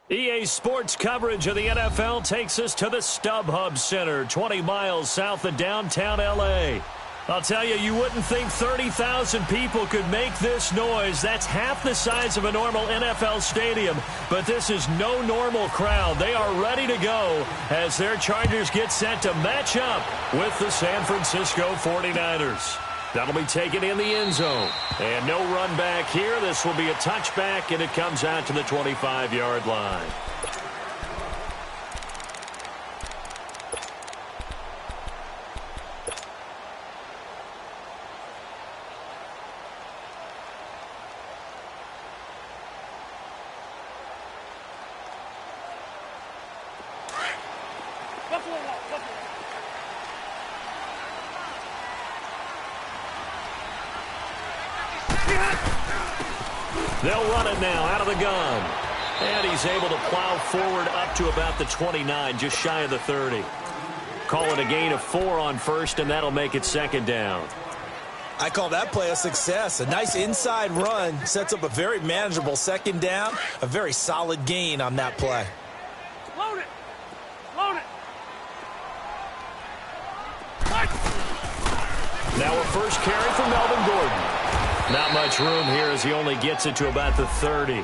EA Sports coverage of the NFL takes us to the StubHub Center, 20 miles south of downtown L.A. I'll tell you, you wouldn't think 30,000 people could make this noise. That's half the size of a normal NFL stadium, but this is no normal crowd. They are ready to go as their Chargers get set to match up with the San Francisco 49ers. That'll be taken in the end zone. And no run back here. This will be a touchback, and it comes out to the 25-yard line. They'll run it now out of the gun. And he's able to plow forward up to about the 29, just shy of the 30. Call it a gain of 4 on first, and that'll make it second down. I call that play a success. A nice inside run sets up a very manageable second down. A very solid gain on that play. Load it. Load it. Now a first carry for Melvin Gordon. Not much room here as he only gets it to about the 30.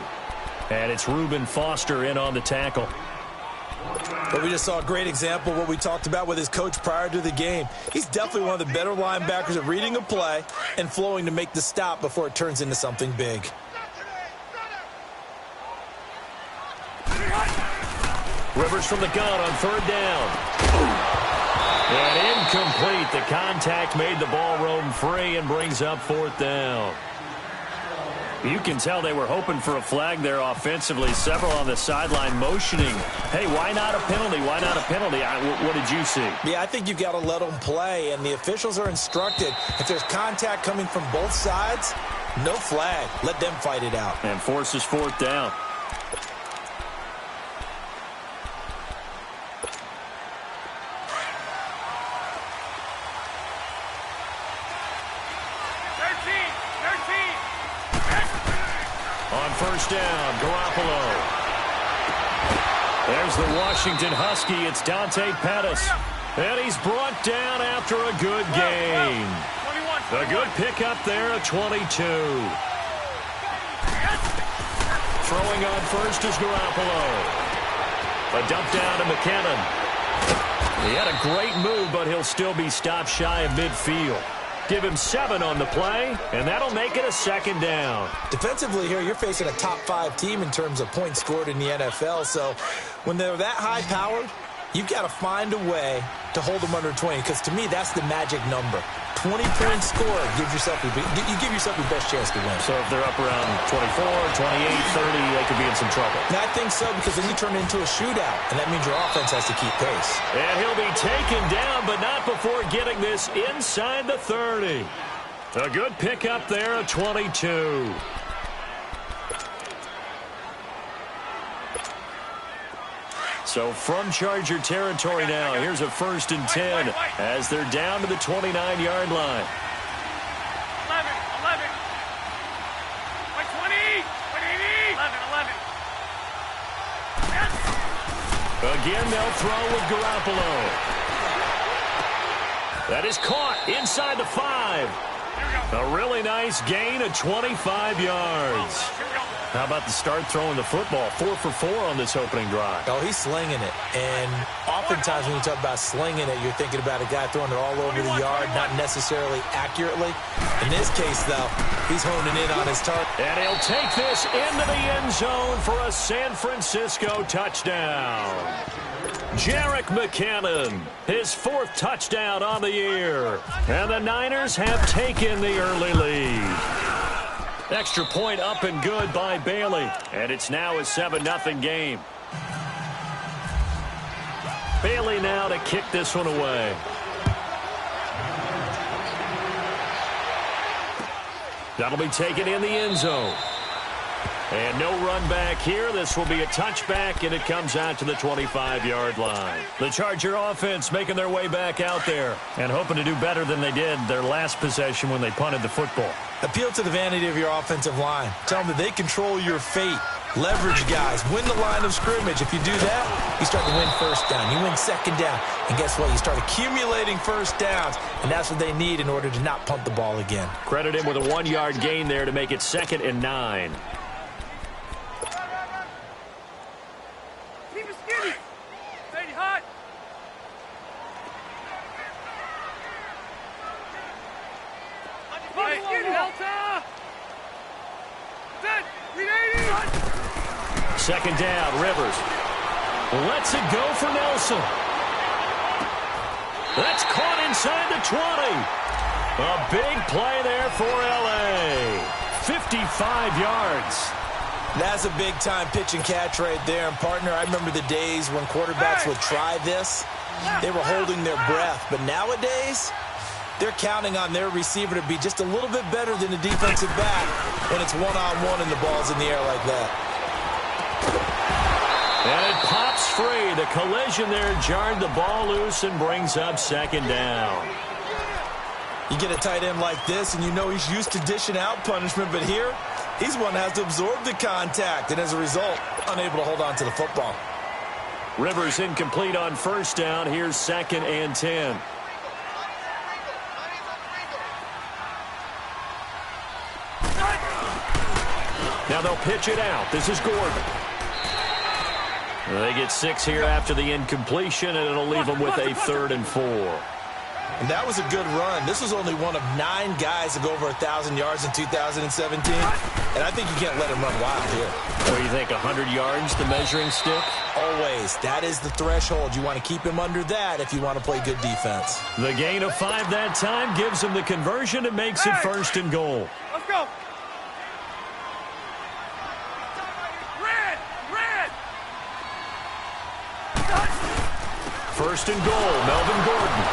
And it's Reuben Foster in on the tackle. But we just saw a great example of what we talked about with his coach prior to the game. He's definitely one of the better linebackers at reading a play and flowing to make the stop before it turns into something big. Rivers from the gun on third down. And incomplete. The contact made the ball roam free and brings up fourth down. You can tell they were hoping for a flag there offensively. Several on the sideline motioning. Hey, why not a penalty? Why not a penalty? What did you see? Yeah, I think you've got to let them play, and the officials are instructed. If there's contact coming from both sides, no flag. Let them fight it out. And forces fourth down. First down, Garoppolo. There's the Washington Husky. It's Dante Pettis. And he's brought down after a good gain. A good pickup there at 22. Throwing on first is Garoppolo. A dump down to McKinnon. He had a great move, but he'll still be stopped shy of midfield. Give him 7 on the play, and that'll make it a second down. Defensively here, you're facing a top-5 team in terms of points scored in the NFL, so when they're that high-powered, you've got to find a way to hold them under 20, because to me, that's the magic number. 20 points scored, you give yourself your best chance to win. So if they're up around 24, 28, 30, they could be in some trouble. And I think so, because then you turn it into a shootout, and that means your offense has to keep pace. And he'll be taken down, but not before getting this inside the 30. A good pickup there at 22. So from Charger territory now, here's a 1st and 10 as they're down to the 29-yard line. 11, 11. 20, 11, 11. Again, they'll throw with Garoppolo. That is caught inside the 5. A really nice gain of 25 yards. How about the start throwing the football? 4 for 4 on this opening drive. Oh, he's slinging it. And oftentimes when you talk about slinging it, you're thinking about a guy throwing it all over the yard, not necessarily accurately. In this case, though, he's honing in on his target. And he'll take this into the end zone for a San Francisco touchdown. Jerick McKinnon, his 4th touchdown on the year. And the Niners have taken the early lead. Extra point up and good by Bailey. And it's now a 7-0 game. Bailey now to kick this one away. That'll be taken in the end zone. And no run back here. This will be a touchback, and it comes out to the 25-yard line. The Charger offense making their way back out there and hoping to do better than they did their last possession when they punted the football. Appeal to the vanity of your offensive line. Tell them that they control your fate. Leverage guys. Win the line of scrimmage. If you do that, you start to win first down. You win second down. And guess what? You start accumulating first downs. And that's what they need in order to not punt the ball again. Credit him with a 1-yard gain there to make it 2nd and 9. Keep it skinny. Stay hot. Hey, Delta. Set. 380. 2nd down, Rivers. Lets it go for Nelson. That's caught inside the 20. A big play there for L.A. 55 yards. That's a big-time pitch and catch right there. And, partner, I remember the days when quarterbacks would try this. They were holding their breath. But nowadays, they're counting on their receiver to be just a little bit better than the defensive back when it's one-on-one and the ball's in the air like that. And it pops free. The collision there jarred the ball loose and brings up 2nd down. You get a tight end like this, and you know he's used to dishing out punishment, but here, he's one that has to absorb the contact, and as a result, unable to hold on to the football. Rivers incomplete on 1st down. Here's 2nd and 10. Now they'll pitch it out. This is Gordon. They get 6 here after the incompletion, and it'll leave them with a 3rd and 4. And that was a good run. This was only one of 9 guys to go over 1,000 yards in 2017. And I think you can't let him run wild here. What do you think, 100 yards, the measuring stick? Always. That is the threshold. You want to keep him under that if you want to play good defense. The gain of 5 that time gives him the conversion and makes it 1st and goal. Let's go. Red. 1st and goal, Melvin Gordon.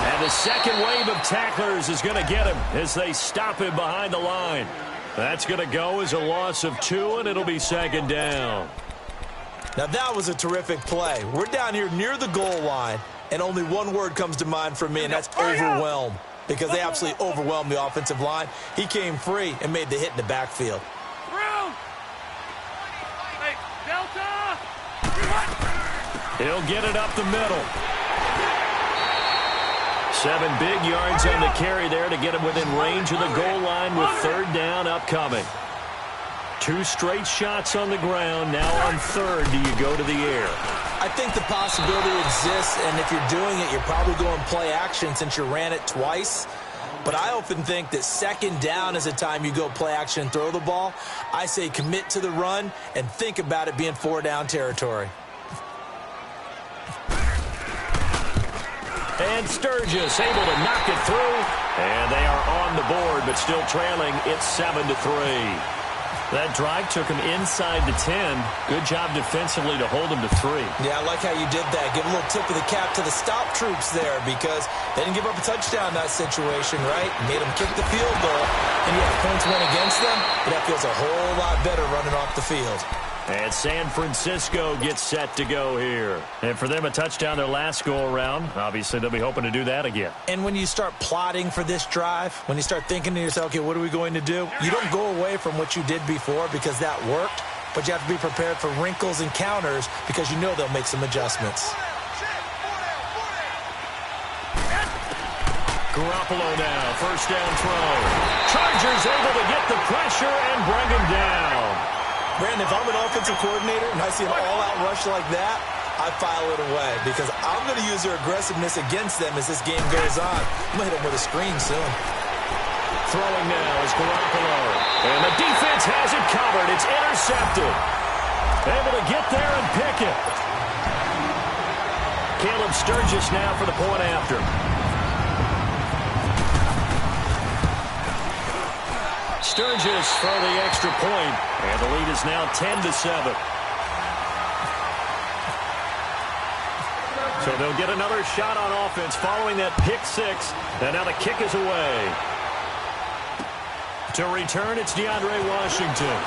And the second wave of tacklers is going to get him as they stop him behind the line. That's going to go as a loss of 2, and it'll be 2nd down. Now that was a terrific play. We're down here near the goal line, and only one word comes to mind for me, and that's overwhelm. Because they absolutely overwhelmed the offensive line. He came free and made the hit in the backfield. Hey, Delta. He'll get it up the middle. 7 big yards on the carry there to get him within range of the goal line with 3rd down upcoming. 2 straight shots on the ground. Now on 3rd, do you go to the air? I think the possibility exists, and if you're doing it, you're probably going play action since you ran it twice. But I often think that 2nd down is a time you go play action and throw the ball. I say commit to the run and think about it being 4-down territory. And Sturgis able to knock it through. And they are on the board, but still trailing. It's 7-3. That drive took him inside the 10. Good job defensively to hold him to 3. Yeah, I like how you did that. Give a little tip of the cap to the stop troops there because they didn't give up a touchdown in that situation, right? Made them kick the field goal, and yeah, points went against them, but that feels a whole lot better running off the field. And San Francisco gets set to go here. And for them, a touchdown their last go-around. Obviously, they'll be hoping to do that again. And when you start plotting for this drive, when you start thinking to yourself, okay, what are we going to do? You don't go away from what you did before because that worked, but you have to be prepared for wrinkles and counters because you know they'll make some adjustments. Garoppolo now, 1st down throw. Chargers able to get the pressure and bring him down. Brandon, if I'm an offensive coordinator and I see an all-out rush like that, I file it away because I'm going to use their aggressiveness against them as this game goes on. I'm going to hit them with a screen soon. Throwing now is Garoppolo. And the defense has it covered. It's intercepted. Able to get there and pick it. Caleb Sturgis now for the point after. Sturgis for the extra point, and the lead is now 10-7. So they'll get another shot on offense following that pick 6, and now the kick is away. To return, it's DeAndre Washington.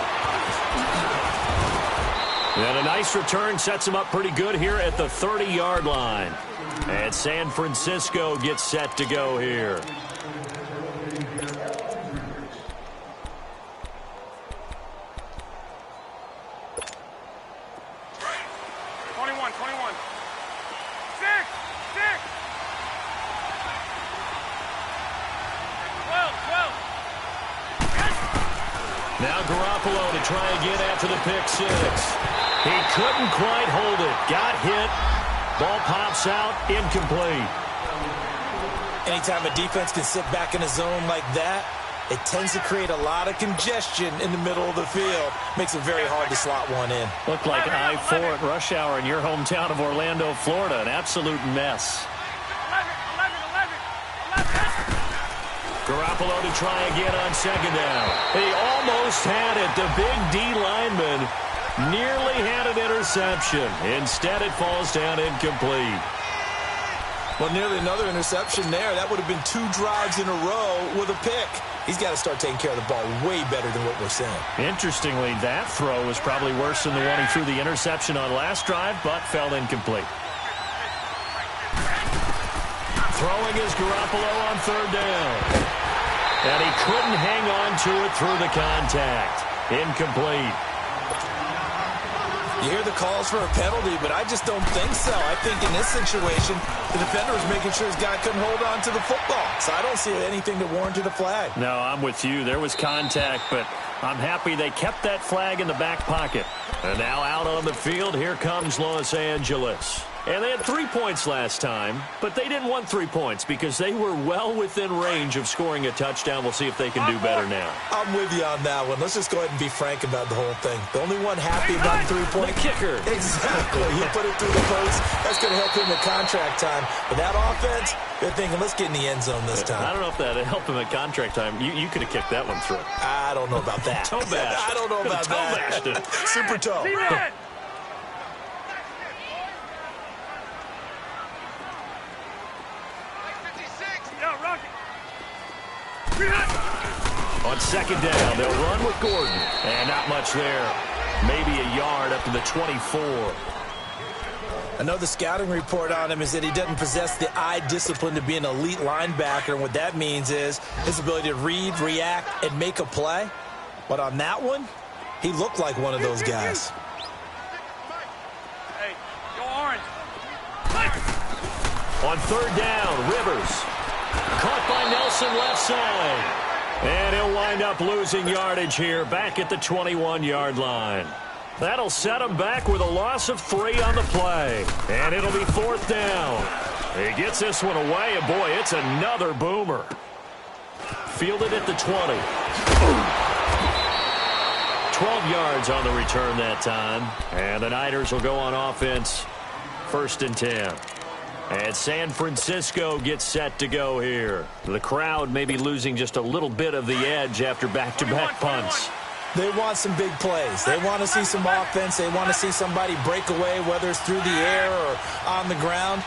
And a nice return sets him up pretty good here at the 30-yard line. And San Francisco gets set to go here. 21. 6. 12. Now Garoppolo to try again after the pick six. He couldn't quite hold it. Got hit. Ball pops out. Incomplete. Anytime a defense can sit back in a zone like that, it tends to create a lot of congestion in the middle of the field. Makes it very hard to slot one in. Looked like I-4 at rush hour in your hometown of Orlando, Florida. An absolute mess. 11. Garoppolo to try again on second down. He almost had it. The big D lineman nearly had an interception. Instead, it falls down incomplete. Well, nearly another interception there. That would have been 2 drives in a row with a pick. He's got to start taking care of the ball way better than what we're seeing. Interestingly, that throw was probably worse than the one he threw the interception on last drive, but fell incomplete. Throwing is Garoppolo on third down. And he couldn't hang on to it through the contact. Incomplete. You hear the calls for a penalty, but I just don't think so. I think in this situation, the defender was making sure his guy couldn't hold on to the football. So I don't see anything that warranted a flag. No, I'm with you. There was contact, but I'm happy they kept that flag in the back pocket. And now out on the field, here comes Los Angeles. And they had 3 points last time, but they didn't want 3 points because they were well within range of scoring a touchdown. We'll see if they can do better now. I'm with you on that one. Let's just go ahead and be frank about the whole thing. The only one happy about the 3-point. The kicker. Exactly. He put it through the post. That's going to help him in contract time. But that offense, they're thinking, let's get in the end zone this time. I don't know if that helped him at contract time. You could have kicked that one through. I don't know about that. Toe bash. I don't know about that. Toe bashed it. Super toe. On second down, they'll run with Gordon. And not much there. Maybe a yard up to the 24. I know the scouting report on him is that he doesn't possess the eye discipline to be an elite linebacker. And what that means is his ability to read, react, and make a play. But on that one, he looked like one of those guys. Hey, go orange. On third down, Rivers. Caught by Nelson left side. And he'll wind up losing yardage here back at the 21-yard line. That'll set him back with a loss of 3 on the play. And it'll be fourth down. He gets this one away, and boy, it's another boomer. Fielded at the 20. 12 yards on the return that time. And the Niners will go on offense. 1st and 10. And San Francisco gets set to go here. The crowd may be losing just a little bit of the edge after back-to-back punts. They want some big plays. They want to see some offense. They want to see somebody break away, whether it's through the air or on the ground.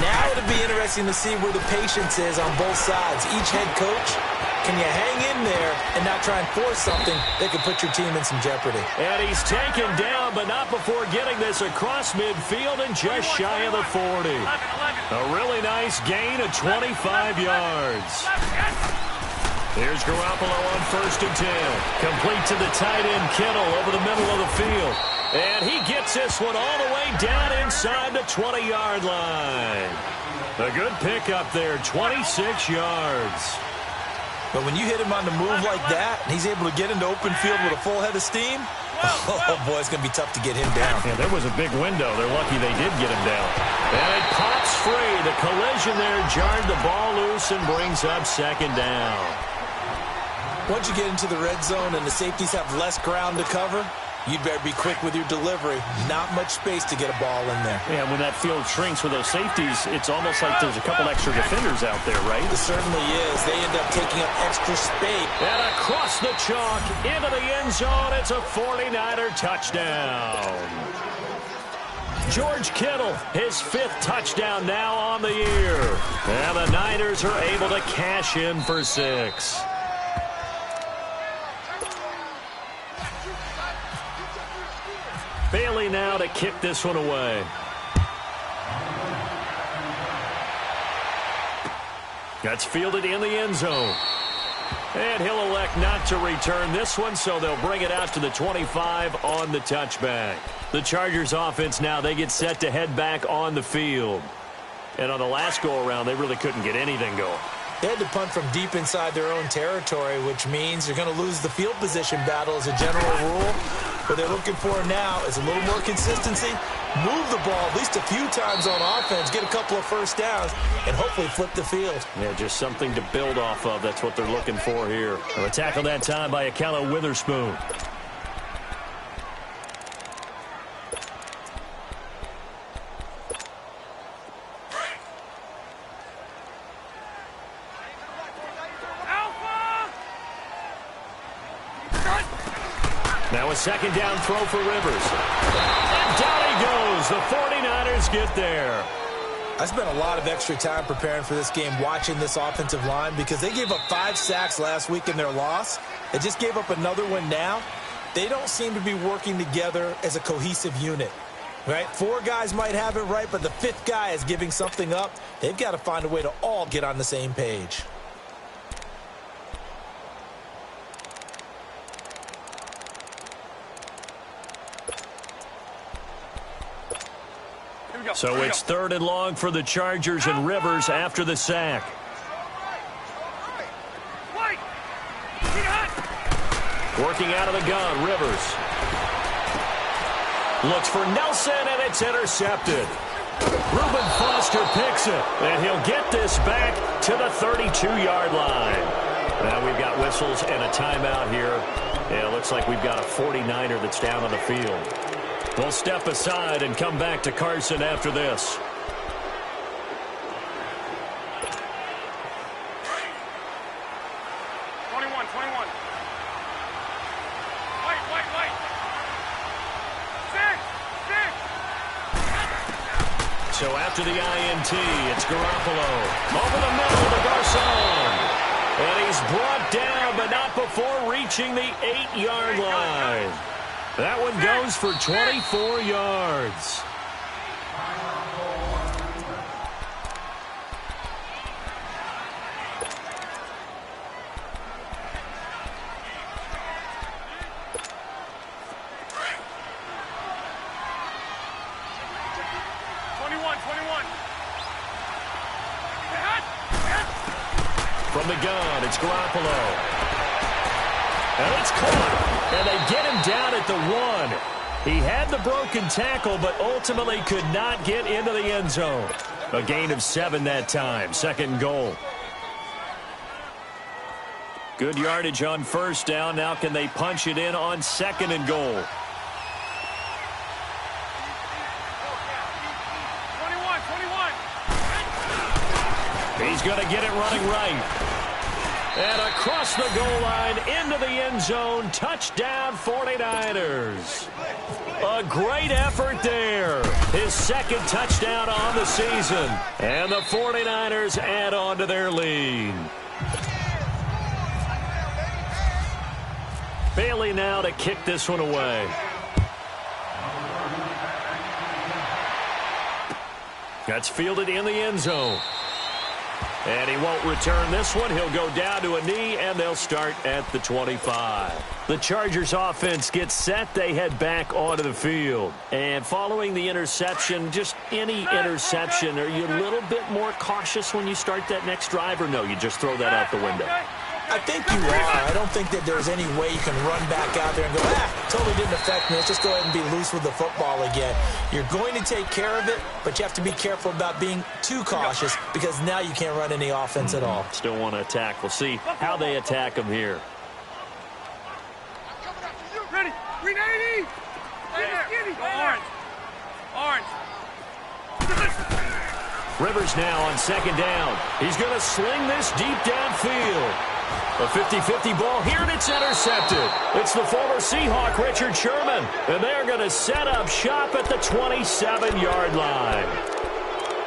Now it'll be interesting to see where the patience is on both sides. Each head coach, can you hang in there and not try and force something that could put your team in some jeopardy? And he's taken down, but not before getting this across midfield and just shy of the 40. A really nice gain of 25 yards. Here's Garoppolo on 1st and 10. Complete to the tight end, Kittle, over the middle of the field. And he gets this one all the way down inside the 20-yard line. A good pickup there, 26 yards. But when you hit him on the move like that, and he's able to get into open field with a full head of steam, oh boy, it's going to be tough to get him down. Yeah, there was a big window. They're lucky they did get him down. And it pops free. The collision there jarred the ball loose and brings up 2nd down. Once you get into the red zone and the safeties have less ground to cover, you'd better be quick with your delivery. Not much space to get a ball in there. Yeah, when that field shrinks with those safeties, it's almost like there's a couple extra defenders out there, right? It certainly is. They end up taking up extra space. And across the chalk, into the end zone, it's a 49er touchdown. George Kittle, his 5th touchdown now on the year. And the Niners are able to cash in for 6. Bailey now to kick this one away. That's fielded in the end zone. And he'll elect not to return this one, so they'll bring it out to the 25 on the touchback. The Chargers offense now, they get set to head back on the field. And on the last go-around, they really couldn't get anything going. They had to punt from deep inside their own territory, which means they're going to lose the field position battle as a general rule. What they're looking for now is a little more consistency, move the ball at least a few times on offense, get a couple of first downs, and hopefully flip the field. Yeah, just something to build off of. That's what they're looking for here. And a tackle that time by Akella Witherspoon. Now a second down throw for Rivers. And down he goes. The 49ers get there. I spent a lot of extra time preparing for this game watching this offensive line because they gave up 5 sacks last week in their loss. They just gave up another one now. They don't seem to be working together as a cohesive unit. Right? 4 guys might have it right, but the 5th guy is giving something up. They've got to find a way to all get on the same page. So it's 3rd and long for the Chargers and Rivers after the sack. Working out of the gun, Rivers. Looks for Nelson, and it's intercepted. Reuben Foster picks it, and he'll get this back to the 32-yard line. Now we've got whistles and a timeout here. And it looks like we've got a 49er that's down on the field. We'll step aside and come back to Carson after this. So after the INT, it's Garoppolo. Over the middle to Garcon. And he's brought down, but not before reaching the 8-yard line. That one goes for 24 yards. From the gun, it's Garoppolo. And it's caught. And they get him down at the 1. He had the broken tackle, but ultimately could not get into the end zone. A gain of 7 that time. 2nd and goal. Good yardage on 1st down. Now can they punch it in on 2nd and goal? He's going to get it running right. And across the goal line into the end zone. Touchdown 49ers. A great effort there. His 2nd touchdown on the season. And the 49ers add on to their lead. Bailey now to kick this one away. That's fielded in the end zone. And he won't return this one. He'll go down to a knee, and they'll start at the 25. The Chargers offense gets set. They head back onto the field. And following the interception, just any interception, are you a little bit more cautious when you start that next drive, or no, you just throw that out the window? I think you are. I don't think that there's any way you can run back out there and go, totally didn't affect me. Let's just go ahead and be loose with the football again. You're going to take care of it, but you have to be careful about being too cautious because now you can't run any offense at all. Still want to attack. We'll see how they attack him here. Ready? Green 80! Orange. Orange. Rivers now on 2nd down. He's going to sling this deep downfield. A 50-50 ball here, and it's intercepted. It's the former Seahawk, Richard Sherman. And they're going to set up shop at the 27-yard line.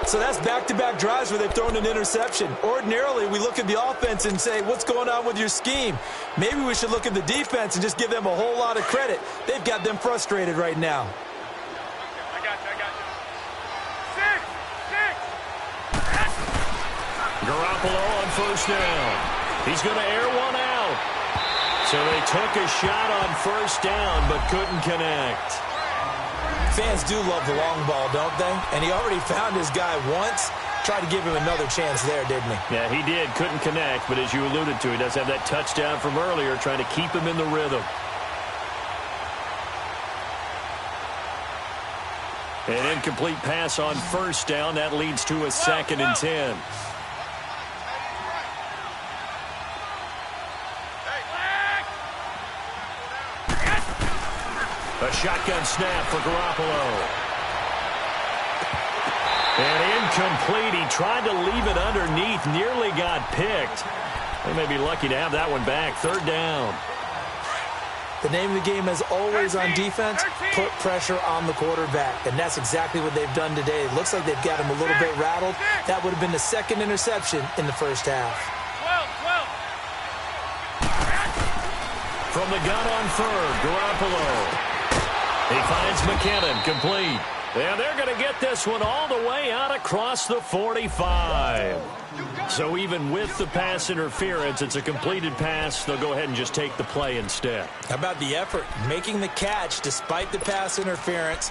So that's back-to-back drives where they've thrown an interception. Ordinarily, we look at the offense and say, what's going on with your scheme? Maybe we should look at the defense and just give them a whole lot of credit. They've got them frustrated right now. I got you. Garoppolo on 1st down. He's going to air one out. So they took a shot on first down but couldn't connect. Fans do love the long ball, don't they? And he already found his guy once. Tried to give him another chance there, didn't he? Yeah, he did. Couldn't connect, but as you alluded to, he does have that touchdown from earlier, trying to keep him in the rhythm. An incomplete pass on first down. That leads to a 2nd and 10. A shotgun snap for Garoppolo. And incomplete. He tried to leave it underneath. Nearly got picked. They may be lucky to have that one back. 3rd down. The name of the game is always on defense, put pressure on the quarterback. And that's exactly what they've done today. It looks like they've got him a little bit rattled. That would have been the 2nd interception in the first half. 12. From the gun on 3rd, Garoppolo. He finds McKinnon, complete. And they're going to get this one all the way out across the 45. So even with the pass interference, it's a completed pass. They'll go ahead and just take the play instead. How about the effort? Making the catch despite the pass interference.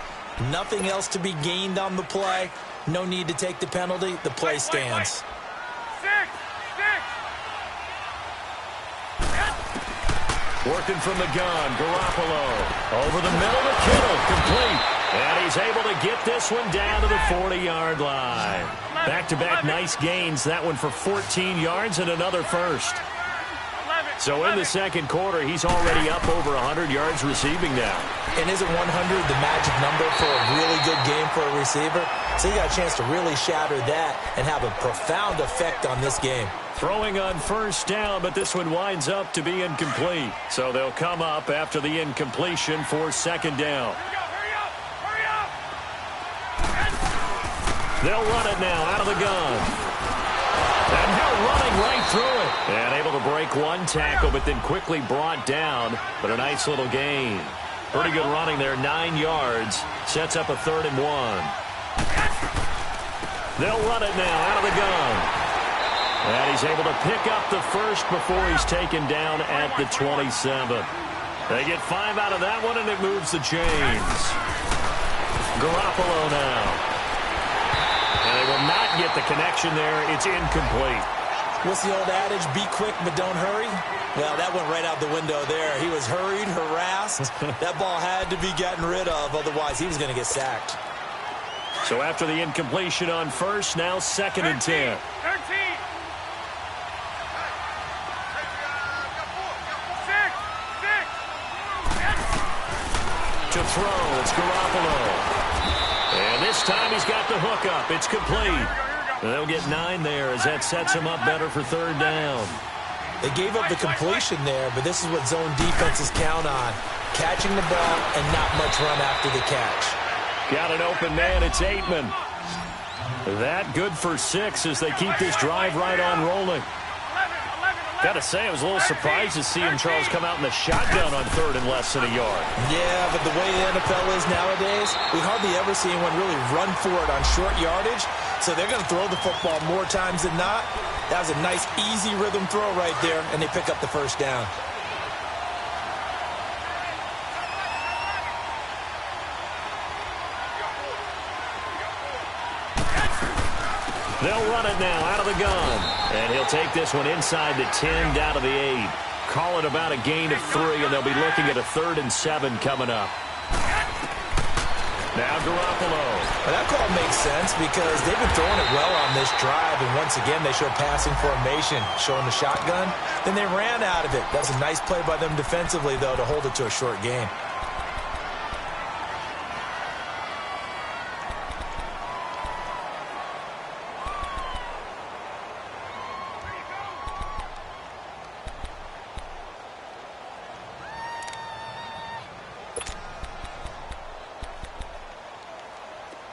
Nothing else to be gained on the play. No need to take the penalty. The play stands. 6. Working from the gun, Garoppolo. Over the middle to Kittle, complete. And he's able to get this one down to the 40-yard line. Back-to-back nice gains. That one for 14 yards and another first. So in the second quarter, he's already up over 100 yards receiving now. And isn't 100 the magic number for a really good game for a receiver? So he got a chance to really shatter that and have a profound effect on this game. Throwing on first down, but this one winds up to be incomplete. So they'll come up after the incompletion for 2nd down. They'll run it now out of the gun. And now running right through it. And able to break one tackle, but then quickly brought down. But a nice little gain. Pretty good running there, 9 yards. Sets up a 3rd and 1. They'll run it now out of the gun. And he's able to pick up the first before he's taken down at the 27. They get 5 out of that one, and it moves the chains. Garoppolo now. And they will not get the connection there. It's incomplete. What's the old adage? Be quick, but don't hurry. Well, that went right out the window there. He was hurried, harassed. That ball had to be gotten rid of. Otherwise, he was going to get sacked. So after the incompletion on first, now 2nd and 10. 13. 6. To throw, it's Garoppolo. And this time he's got the hook up. It's complete. They'll get 9 there as that sets him up better for 3rd down. They gave up the completion there, but this is what zone defenses count on. Catching the ball and not much run after the catch. Got an open man. It's Aitman. That good for 6 as they keep this drive right on rolling. Got to say, I was a little surprised to see him, Charles, come out in the shotgun on 3rd and less than a yard. Yeah, but the way the NFL is nowadays, we hardly ever see anyone really run for it on short yardage. So they're going to throw the football more times than not. That was a nice, easy rhythm throw right there, and they pick up the first down. They'll run it now out of the gun. And he'll take this one inside the 10, down to the 8. Call it about a gain of 3, and they'll be looking at a 3rd and 7 coming up. Now Garoppolo. Well, that call makes sense because they've been throwing it well on this drive, and once again they show passing formation, showing the shotgun. Then they ran out of it. That's a nice play by them defensively, though, to hold it to a short gain.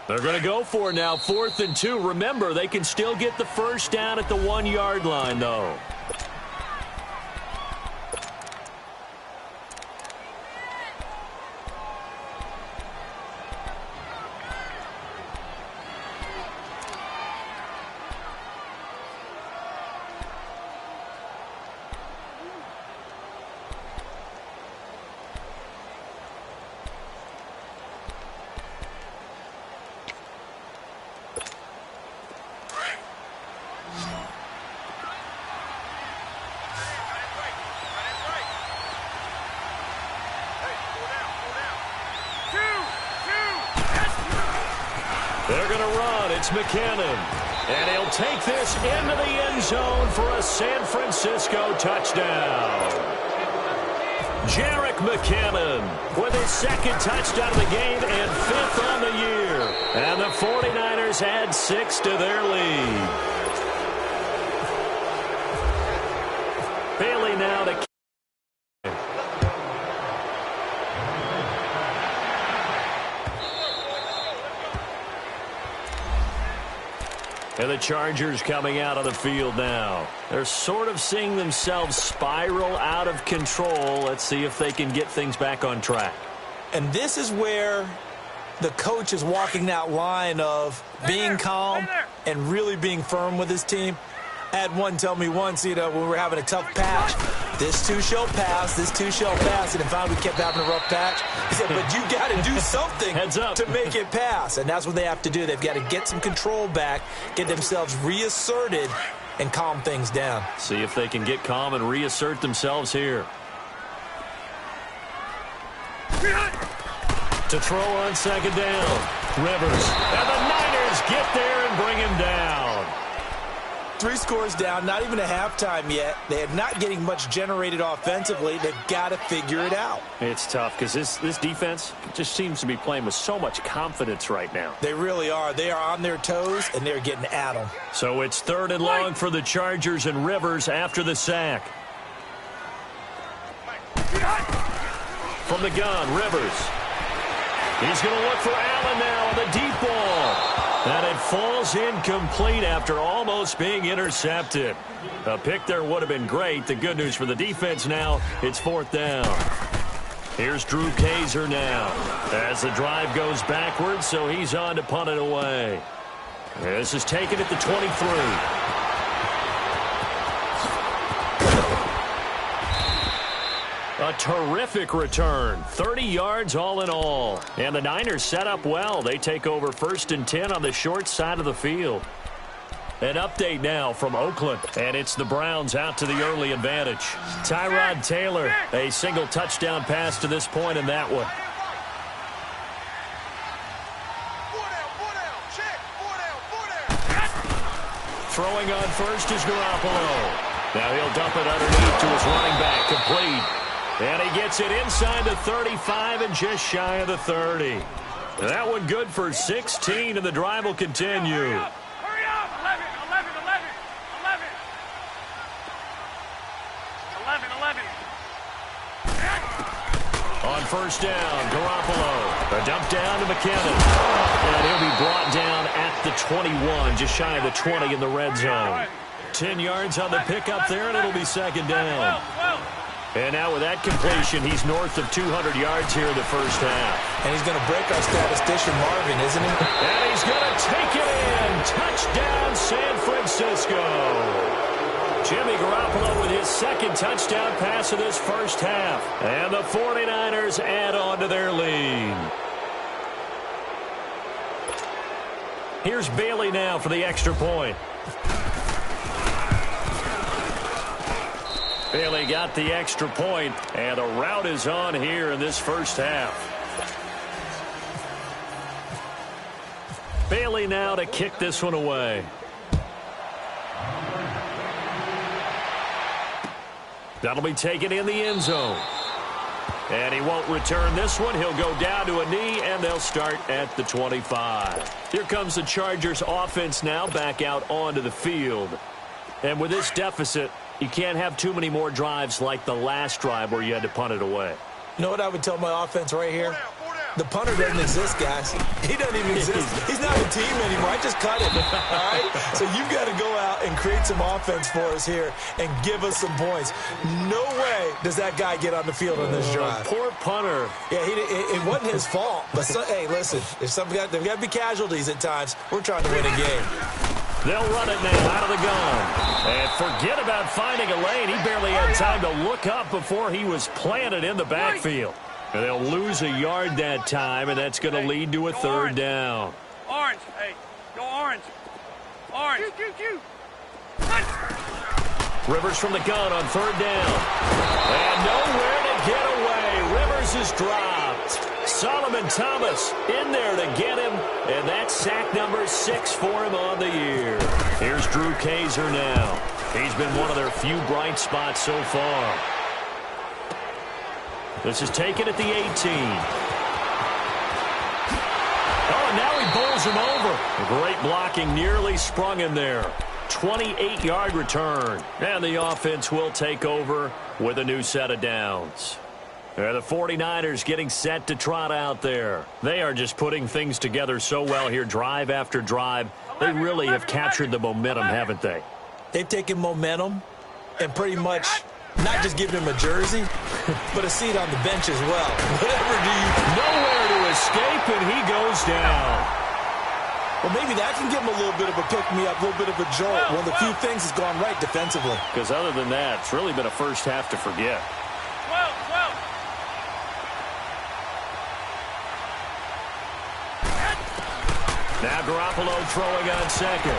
They're going to go for it now, 4th and 2. Remember, they can still get the first down at the 1-yard line, though. They're going to run. It's McKinnon. And he'll take this into the end zone for a San Francisco touchdown. Jerick McKinnon with his second touchdown of the game and 5th on the year. And the 49ers add 6 to their lead. Bailey now to... And the Chargers coming out of the field now. They're sort of seeing themselves spiral out of control. Let's see if they can get things back on track. And this is where the coach is walking that line of being calm and really being firm with his team. I had one tell me once, when we were having a tough patch, this too shall pass, this too shall pass. And if we kept having a rough patch, he said, but you got to do something to make it pass. And that's what they have to do. They've got to get some control back, get themselves reasserted, and calm things down. See if they can get calm and reassert themselves here. To throw on second down, Rivers. And the Niners get there and bring him down. 3 scores down, not even a halftime yet. They are not getting much generated offensively. They've got to figure it out. It's tough because this defense just seems to be playing with so much confidence right now. They really are. They are on their toes, and they're getting at them. So it's 3rd and long for the Chargers and Rivers after the sack. From the gun, Rivers. He's going to look for Allen now on the deep ball. And it falls incomplete after almost being intercepted. A pick there would have been great. The good news for the defense now, it's 4th down. Here's Drew Kaiser now as the drive goes backwards, so he's on to punt it away. This is taken at the 23. A terrific return. 30 yards all in all. And the Niners set up well. They take over 1st and 10 on the short side of the field. An update now from Oakland. And it's the Browns out to the early advantage. Tyrod Taylor, a single touchdown pass to this point in that one. Throwing on first is Garoppolo. Now he'll dump it underneath to his running back. Complete. And he gets it inside the 35 and just shy of the 30. That one good for 16, and the drive will continue. Hurry up! 11. On 1st down, Garoppolo. A dump down to McKinnon. And he'll be brought down at the 21, just shy of the 20 in the red zone. 10 yards on the pickup there, and it'll be 2nd down. And now with that completion, he's north of 200 yards here in the first half. And he's going to break our statistician Marvin, isn't he? And he's going to take it in. Touchdown, San Francisco. Jimmy Garoppolo with his 2nd touchdown pass of this first half. And the 49ers add on to their lead. Here's Bailey now for the extra point. Bailey got the extra point, and a rout is on here in this first half. Bailey now to kick this one away. That'll be taken in the end zone. And he won't return this one. He'll go down to a knee, and they'll start at the 25. Here comes the Chargers offense now back out onto the field. And with this deficit, you can't have too many more drives like the last drive where you had to punt it away. You know what I would tell my offense right here? The punter doesn't exist, guys. He doesn't even exist. He's not a team anymore. I just cut him, all right? So you've got to go out and create some offense for us here and give us some points. No way does that guy get on the field on this drive. Poor punter. Yeah, it wasn't his fault. But, hey, listen, there's got to be casualties at times. We're trying to win a game. They'll run it now out of the gun. And forget about finding a lane. He barely had time to look up before he was planted in the backfield. And they'll lose a yard that time, and that's going to lead to a 3rd down. Orange. Hey, go orange. Orange. Rivers from the gun on 3rd down. And nowhere to get away. Rivers is dropped. Solomon Thomas in there to get him, and that's sack number 6 for him on the year. Here's Drew Kaiser now. He's been one of their few bright spots so far. This is taken at the 18. Oh, and now he bowls him over. Great blocking, nearly sprung him there. 28-yard return. And the offense will take over with a new set of downs. The 49ers getting set to trot out there. They are just putting things together so well here, drive after drive. They really have captured the momentum, haven't they? They've taken momentum and pretty much not just given him a jersey, but a seat on the bench as well. Whatever do you... Nowhere to escape, and he goes down. Well, maybe that can give him a little bit of a pick-me-up, a little bit of a jolt. One of the few things has gone right defensively. Because other than that, it's really been a first half to forget. Now Garoppolo throwing on second.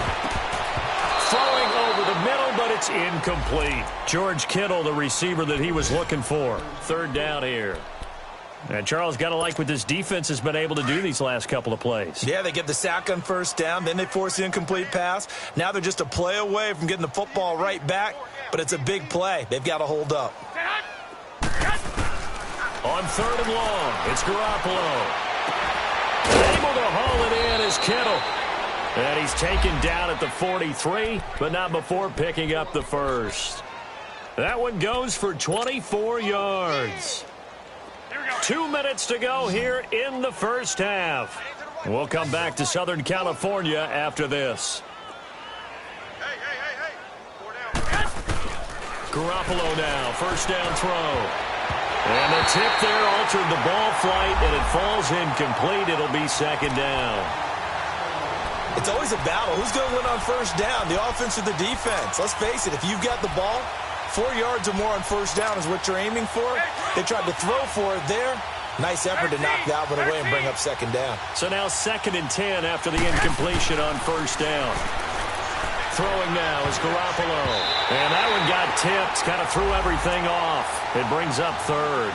Throwing over the middle, but it's incomplete. George Kittle, the receiver that he was looking for. Third down here. And Charles, got to like what this defense has been able to do these last couple of plays. Yeah, they get the sack on first down, then they force the incomplete pass. Now they're just a play away from getting the football right back, but it's a big play. They've got to hold up. On third and long, it's Garoppolo. Able to haul it in is Kittle. And he's taken down at the 43, but not before picking up the first. That one goes for 24 yards. 2 minutes to go here in the first half. We'll come back to Southern California after this. Garoppolo now, first down throw. And the tip there altered the ball flight, and it falls incomplete. It'll be second down. It's always a battle. Who's going to win on first down, the offense or the defense? Let's face it, if you've got the ball, 4 yards or more on first down is what you're aiming for. They tried to throw for it there. Nice effort to knock that one away and bring up second down. So now 2nd and 10 after the incompletion on first down. Throwing now is Garoppolo. And that one got tipped, kind of threw everything off. It brings up third.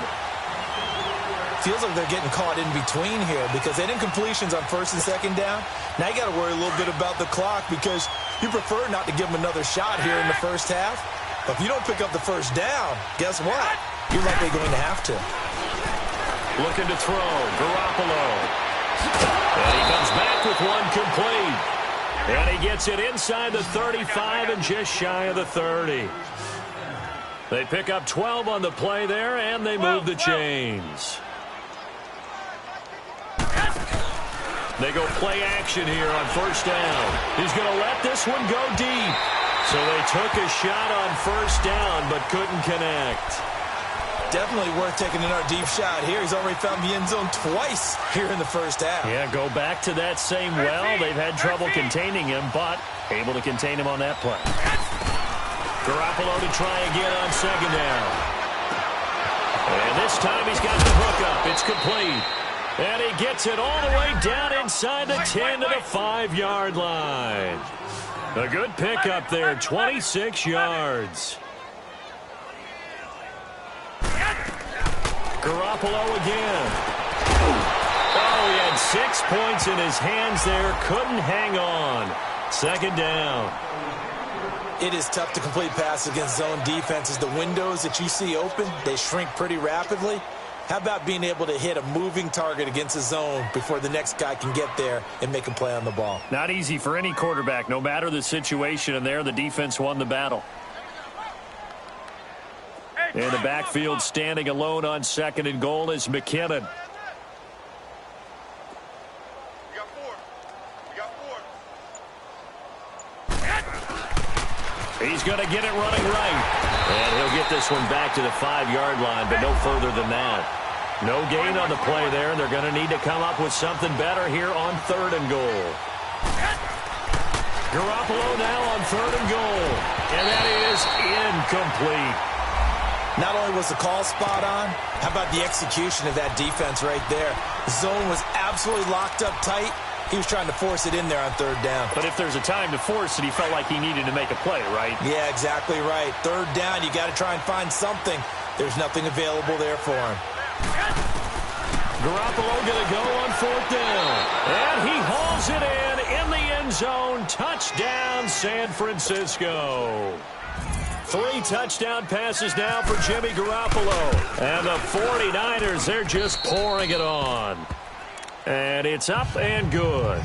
Feels like they're getting caught in between here because they had incompletions on first and second down. Now you got to worry a little bit about the clock because you prefer not to give them another shot here in the first half. But if you don't pick up the first down, guess what? You're likely going to have to. Looking to throw, Garoppolo. And he comes back with one complete. And he gets it inside the 35 and just shy of the 30. They pick up 12 on the play there, and they move the chains. They go play action here on first down. He's going to let this one go deep. So they took a shot on first down, but couldn't connect. Definitely worth taking another deep shot here. He's already found the end zone twice here in the first half. Yeah, go back to that same well. They've had trouble containing him, but able to contain him on that play. Garoppolo to try again on second down. And this time he's got the hook up. It's complete. And he gets it all the way down inside the 10 to the 5-yard line. A good pickup there, 26 yards. Garoppolo again. Oh, he had 6 points in his hands there. Couldn't hang on. Second down. It is tough to complete passes against zone defenses. The windows that you see open, they shrink pretty rapidly. How about being able to hit a moving target against a zone before the next guy can get there and make a play on the ball? Not easy for any quarterback, no matter the situation, and there the defense won the battle. In the backfield, standing alone on second and goal is McKinnon. He's going to get it running right. And he'll get this one back to the 5-yard line, but no further than that. No gain on the play there, and they're going to need to come up with something better here on third and goal. Garoppolo now on third and goal. And that is incomplete. Not only was the call spot on, how about the execution of that defense right there? The zone was absolutely locked up tight. He was trying to force it in there on third down. But if there's a time to force it, he felt like he needed to make a play, right? Yeah, exactly right. Third down, you got to try and find something. There's nothing available there for him. Garoppolo going to go on 4th down. And he hauls it in the end zone. Touchdown, San Francisco. 3 touchdown passes now for Jimmy Garoppolo. And the 49ers, they're just pouring it on. And it's up and good.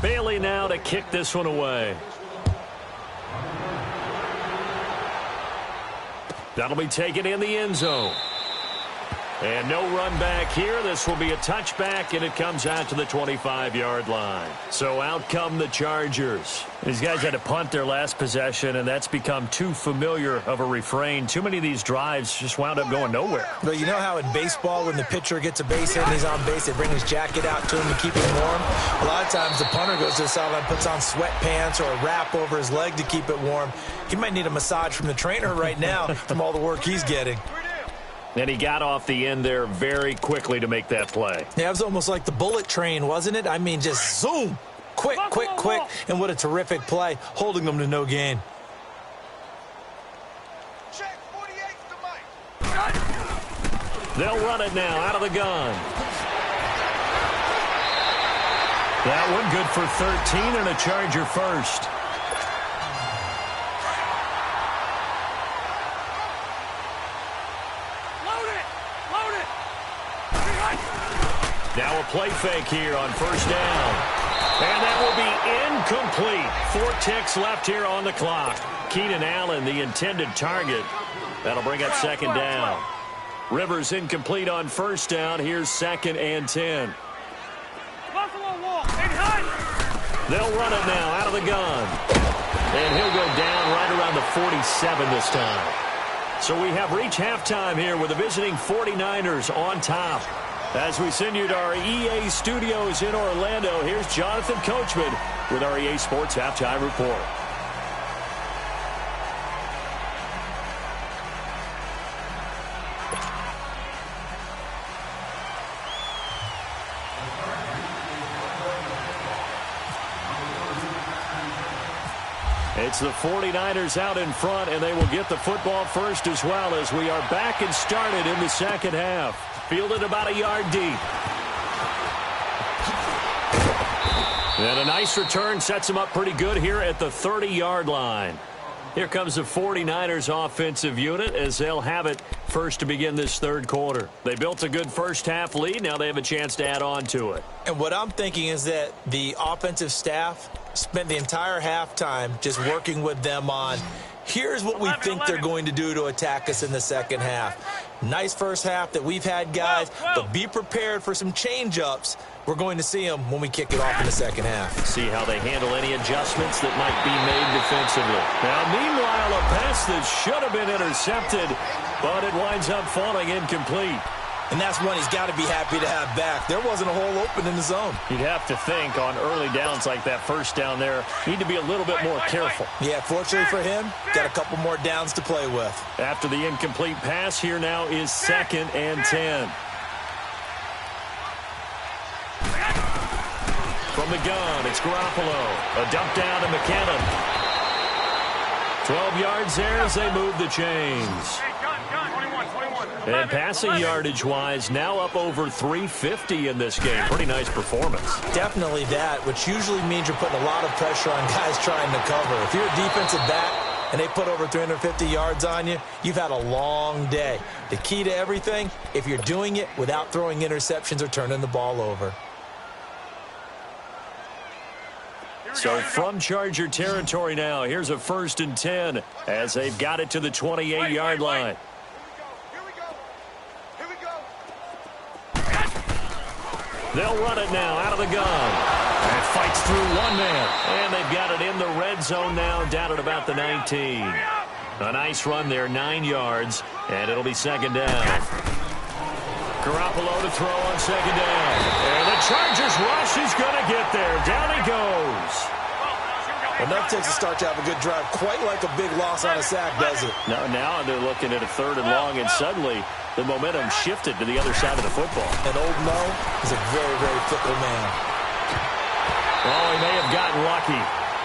Bailey now to kick this one away. That'll be taken in the end zone. And no run back here. This will be a touchback, and it comes out to the 25-yard line. So out come the Chargers. These guys had to punt their last possession, and that's become too familiar of a refrain. Too many of these drives just wound up going nowhere. But you know how in baseball, when the pitcher gets a base hit and he's on base, they bring his jacket out to him to keep him warm? A lot of times the punter goes to the sideline, puts on sweatpants or a wrap over his leg to keep it warm. He might need a massage from the trainer right now from all the work he's getting. And he got off the end there very quickly to make that play. Yeah, it was almost like the bullet train, wasn't it? I mean, just zoom. Quick, quick, quick. And what a terrific play, holding them to no gain. Check 48 to Mike. They'll run it now out of the gun. That one good for 13 and a Charger first. Now a play fake here on 1st down. And that will be incomplete. 4 ticks left here on the clock. Keenan Allen, the intended target. That'll bring up 2nd down. Rivers incomplete on 1st down. Here's 2nd and 10. They'll run it now out of the gun. And he'll go down right around the 47 this time. So we have reached halftime here with the visiting 49ers on top. As we send you to our EA studios in Orlando, here's Jonathan Coachman with our EA Sports Halftime Report. It's the 49ers out in front, and they will get the football first as well as we are back and started in the second half. Fielded about a yard deep. And a nice return sets them up pretty good here at the 30-yard line. Here comes the 49ers offensive unit as they'll have it first to begin this 3rd quarter. They built a good first half lead. Now they have a chance to add on to it. And what I'm thinking is that the offensive staff spent the entire halftime just working with them on, here's what we think they're going to do to attack us in the second half. Nice first half that we've had, guys, but be prepared for some change-ups. We're going to see them when we kick it off in the second half. See how they handle any adjustments that might be made defensively. Now, meanwhile, a pass that should have been intercepted, but it winds up falling incomplete. And that's one he's got to be happy to have back. There wasn't a hole open in the zone. You'd have to think on early downs like that first down there, need to be a little bit more careful. Yeah, fortunately for him, got a couple more downs to play with. After the incomplete pass, here now is 2nd and 10. From the gun, it's Garoppolo. A dump down to McKinnon. 12 yards there as they move the chains. And passing yardage-wise, now up over 350 in this game. Pretty nice performance. Definitely that, which usually means you're putting a lot of pressure on guys trying to cover. If you're a defensive back and they put over 350 yards on you, you've had a long day. The key to everything, if you're doing it without throwing interceptions or turning the ball over. So from Charger territory now, here's a 1st and 10 as they've got it to the 28-yard line. They'll run it now out of the gun. And fights through one man. And they've got it in the red zone now, down at about the 19. A nice run there, 9 yards, and it'll be 2nd down. Garoppolo to throw on 2nd down. And the Chargers rush is going to get there. Down he goes. Enough takes to start to have a good drive. Quite like a big loss on a sack, does it? Now they're looking at a 3rd and long, and suddenly the momentum shifted to the other side of the football. And old Mo is a very, very fickle man. Oh, he may have gotten lucky.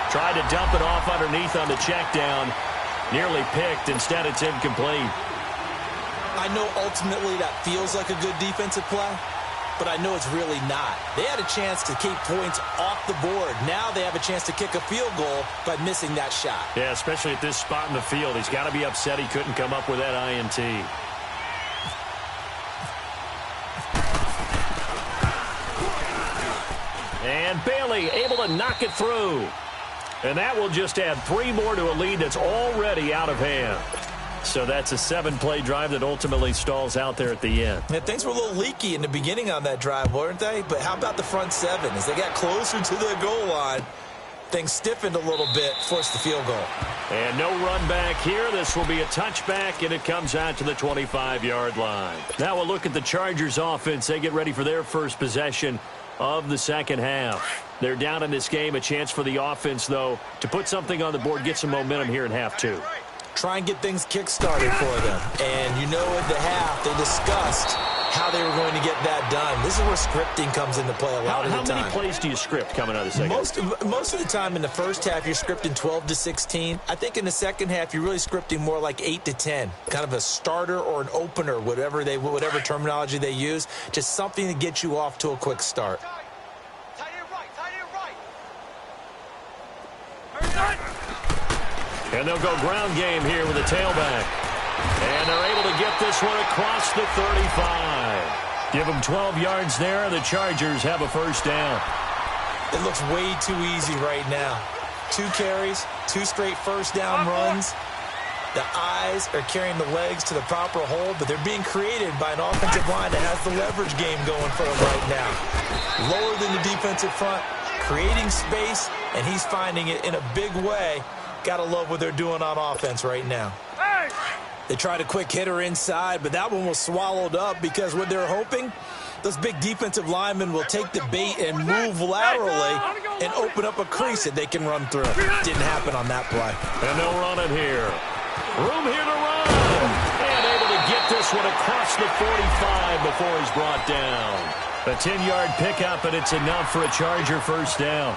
Tried to dump it off underneath on the check down. Nearly picked. Instead, it's incomplete. I know ultimately that feels like a good defensive play, but I know it's really not. They had a chance to keep points off the board. Now they have a chance to kick a field goal by missing that shot. Yeah, especially at this spot in the field. He's got to be upset he couldn't come up with that INT. And Bailey able to knock it through. And that will just add 3 more to a lead that's already out of hand. So that's a 7-play drive that ultimately stalls out there at the end. Yeah, things were a little leaky in the beginning on that drive, weren't they? But how about the front 7? As they got closer to the goal line, things stiffened a little bit, forced the field goal. And no run back here. This will be a touchback, and it comes out to the 25-yard line. Now we'll look at the Chargers offense. They get ready for their first possession of the second half. They're down in this game. A chance for the offense, though, to put something on the board, get some momentum here in half 2. Try and get things kick-started for them. And you know at the half, they discussed how they were going to get that done. This is where scripting comes into play a lot of the time. How many plays do you script coming out of the second? Most of the time in the first half, you're scripting 12 to 16. I think in the second half, you're really scripting more like 8 to 10. Kind of a starter or an opener, whatever terminology they use. Just something to get you off to a quick start. Tight end right, tight end right. And they'll go ground game here with a tailback. And they're able to get this one across the 35. Give them 12 yards there. The Chargers have a first down. It looks way too easy right now. 2 carries, 2 straight first down runs. The eyes are carrying the legs to the proper hole, but they're being created by an offensive line that has the leverage game going for them right now. Lower than the defensive front, creating space, and he's finding it in a big way. Gotta love what they're doing on offense right now. They tried a quick hitter inside, but that one was swallowed up because what they're hoping, those big defensive linemen will take the bait and move laterally and open up a crease that they can run through. Didn't happen on that play. And they'll run it here. Room here to run. And able to get this one across the 45 before he's brought down. A 10-yard pickup, and it's enough for a Charger first down.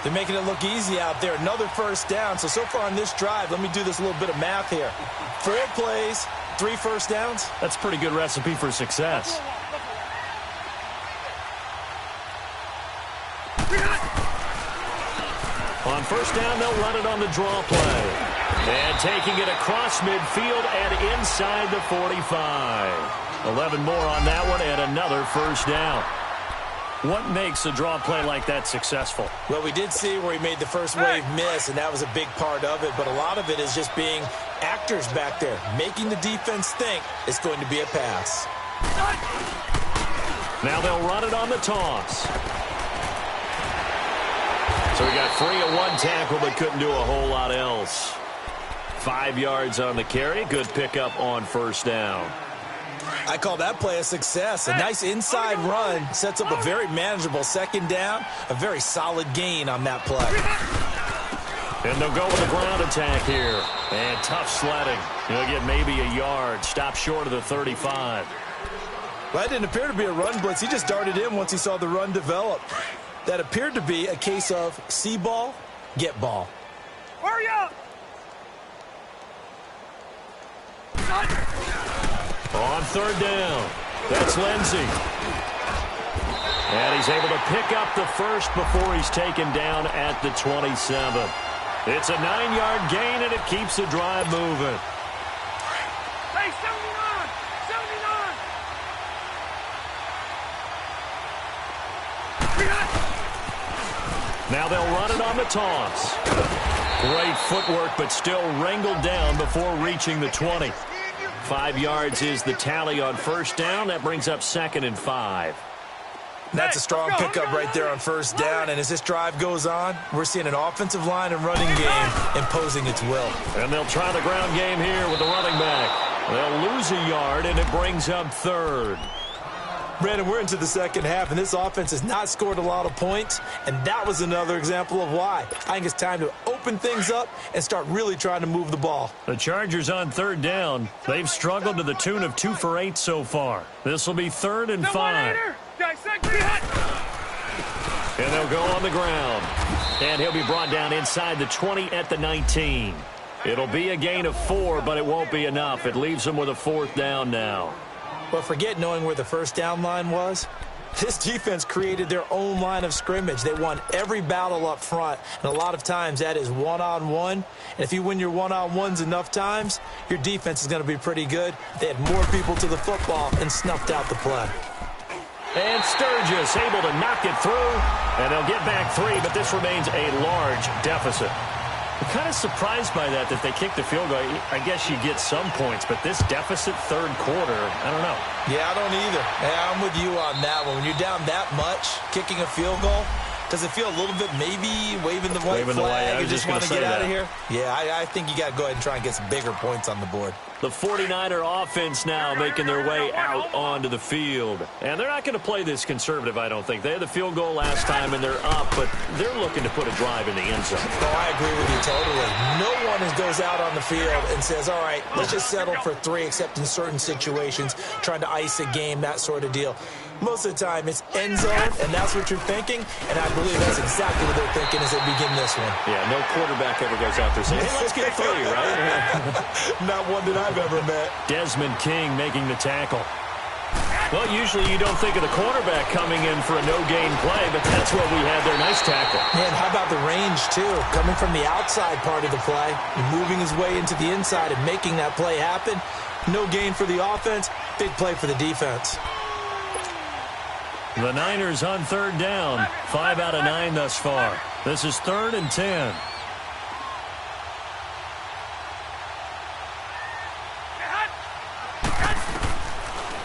They're making it look easy out there. Another first down. So far on this drive, let me do this little bit of math here. 4 plays, 3 first downs. That's a pretty good recipe for success. On first down, they'll run it on the draw play. And taking it across midfield and inside the 45. 11 more on that one and another first down. What makes a draw play like that successful? Well, we did see where he made the first wave miss, and that was a big part of it. But a lot of it is just being actors back there, making the defense think it's going to be a pass. Now they'll run it on the toss. So we got 3 at 1 tackle, but couldn't do a whole lot else. 5 yards on the carry. Good pickup on first down. I call that play a success. A nice inside run sets up a very manageable second down. A very solid gain on that play. And they'll go with a ground attack here. And tough sledding. He'll get maybe a yard. Stop short of the 35. Well, that didn't appear to be a run blitz. He just darted in once he saw the run develop. That appeared to be a case of see ball, get ball. Hurry up! On third down, that's Lindsey. And he's able to pick up the first before he's taken down at the 27. It's a 9-yard gain, and it keeps the drive moving. Hey, 79! 79! Now they'll run it on the toss. Great footwork, but still wrangled down before reaching the 20. 5 yards is the tally on first down. That brings up 2nd and 5. That's a strong pickup right there on first down. And as this drive goes on, we're seeing an offensive line and running game imposing its will. And they'll try the ground game here with the running back. They'll lose a yard, and it brings up 3rd. Brandon, we're into the second half, and this offense has not scored a lot of points, and that was another example of why. I think it's time to open things up and start really trying to move the ball. The Chargers on third down. They've struggled to the tune of 2 for 8 so far. This will be 3rd and 5. And they'll go on the ground. And he'll be brought down inside the 20 at the 19. It'll be a gain of 4, but it won't be enough. It leaves them with a 4th down now. Well, forget knowing where the first down line was. This defense created their own line of scrimmage. They won every battle up front, and a lot of times that is one-on-one. And if you win your one-on-ones enough times, your defense is going to be pretty good. They had more people to the football and snuffed out the play. And Sturgis able to knock it through, and they'll get back 3, but this remains a large deficit. I'm kind of surprised by that they kicked the field goal. I guess you get some points, but this deficit third quarter, I don't know. Yeah, I don't either. Yeah, I'm with you on that one. When you're down that much, kicking a field goal, does it feel a little bit maybe waving the white flag? You just want to get out of here? Yeah, I think you got to go ahead and try and get some bigger points on the board. The 49er offense now making their way out onto the field. And they're not going to play this conservative, I don't think. They had the field goal last time, and they're up, but they're looking to put a drive in the end zone. Oh, I agree with you totally. No one goes out on the field and says, all right, let's just settle for 3, except in certain situations, trying to ice a game, that sort of deal. Most of the time, it's end zone, and that's what you're thinking, and I believe that's exactly what they're thinking as they begin this one. Yeah, no quarterback ever goes out there saying, hey, let's get 3, right? Not one that I've ever met. Desmond King making the tackle. Well, usually you don't think of the cornerback coming in for a no-gain play, but that's what we had there. Nice tackle. Man, how about the range, too? Coming from the outside part of the play, moving his way into the inside and making that play happen. No gain for the offense, big play for the defense. The Niners on 3rd down. 5 out of 9 thus far. This is 3rd and 10.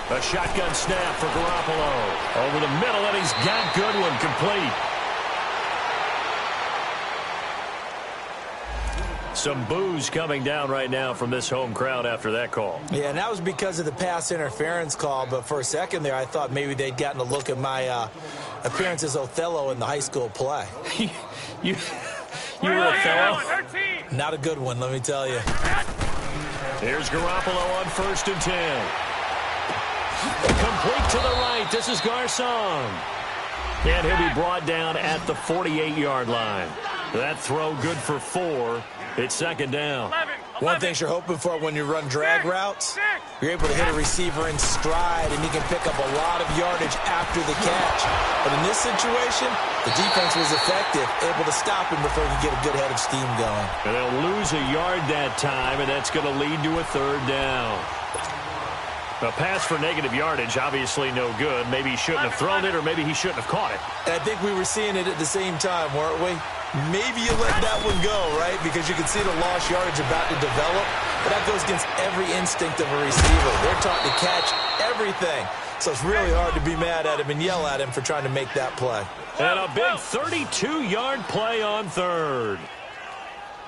A shotgun snap for Garoppolo. Over the middle, and he's got Goodwin complete. Some boos coming down right now from this home crowd after that call. Yeah, and that was because of the pass interference call, but for a second there, I thought maybe they'd gotten a look at my appearance as Othello in the high school play. you were Othello? Not a good one, let me tell you. Here's Garoppolo on 1st and 10. Complete to the right. This is Garcon. And he'll be brought down at the 48-yard line. That throw good for 4. It's 2nd down. One thing you're hoping for when you run drag routes, you're able to hit a receiver in stride, and you can pick up a lot of yardage after the catch. But in this situation, the defense was effective, able to stop him before he could get a good head of steam going. And they'll lose a yard that time, and that's going to lead to a 3rd down. A pass for negative yardage, obviously no good. Maybe he shouldn't have thrown it, or maybe he shouldn't have caught it. And I think we were seeing it at the same time, weren't we? Maybe you let that one go, right? Because you can see the lost yardage about to develop. But that goes against every instinct of a receiver. They're taught to catch everything. So it's really hard to be mad at him and yell at him for trying to make that play. And a big 32-yard play on 3rd.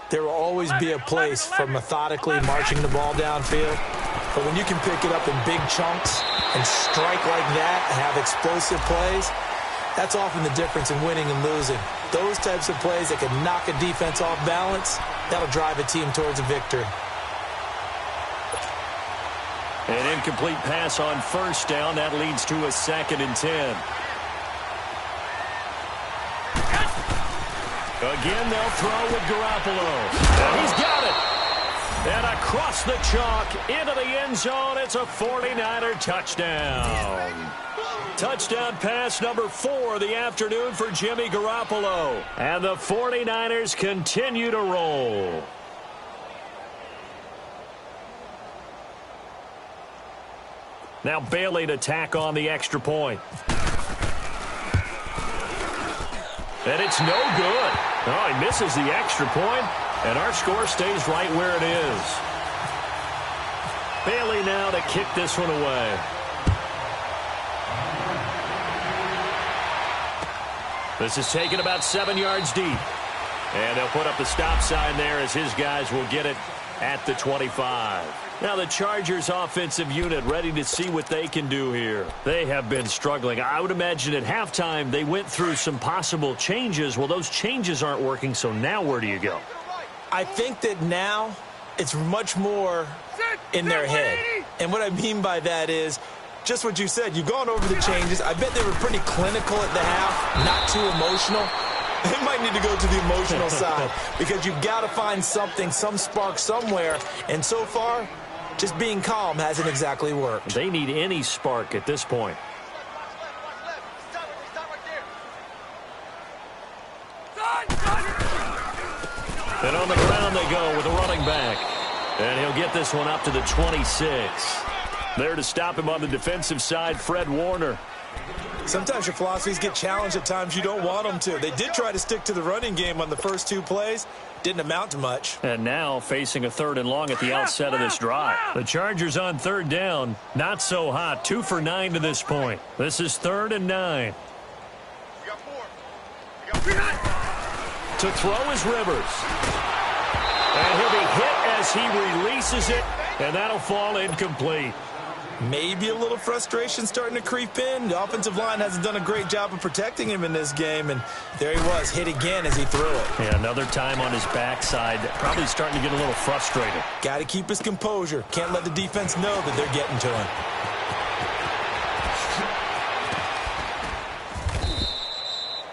There will always be a place for methodically marching the ball downfield. But when you can pick it up in big chunks and strike like that and have explosive plays, that's often the difference in winning and losing. Those types of plays that can knock a defense off balance, that'll drive a team towards a victory. An incomplete pass on 1st down. That leads to a 2nd and 10. Again, they'll throw with Garoppolo. And he's got it. And across the chalk into the end zone, it's a 49er touchdown. Touchdown pass number 4 of the afternoon for Jimmy Garoppolo. And the 49ers continue to roll. Now Bailey to tack on the extra point. And it's no good. Oh, he misses the extra point, and our score stays right where it is. Bailey now to kick this one away. This is taken about 7 yards deep. And they'll put up the stop sign there as his guys will get it at the 25. Now the Chargers offensive unit ready to see what they can do here. They have been struggling. I would imagine at halftime they went through some possible changes. Well, those changes aren't working, so now where do you go? I think that now it's much more in their head. And what I mean by that is just what you said. You've gone over the changes. I bet they were pretty clinical at the half, not too emotional. They might need to go to the emotional side because you've got to find something, some spark somewhere. And so far, just being calm hasn't exactly worked. They need any spark at this point. And on the ground they go with a running back. And he'll get this one up to the 26. There to stop him on the defensive side, Fred Warner. Sometimes your philosophies get challenged at times you don't want them to. They did try to stick to the running game on the first 2 plays. Didn't amount to much. And now facing a 3rd and long at the outset of this drive. The Chargers on 3rd down. Not so hot. 2 for 9 to this point. This is 3rd and 9. To throw is Rivers. And he'll be hit as he releases it. And that'll fall incomplete. Maybe a little frustration starting to creep in. The offensive line hasn't done a great job of protecting him in this game, and there he was, hit again as he threw it. Yeah, another time on his backside, probably starting to get a little frustrated. Got to keep his composure. Can't let the defense know that they're getting to him.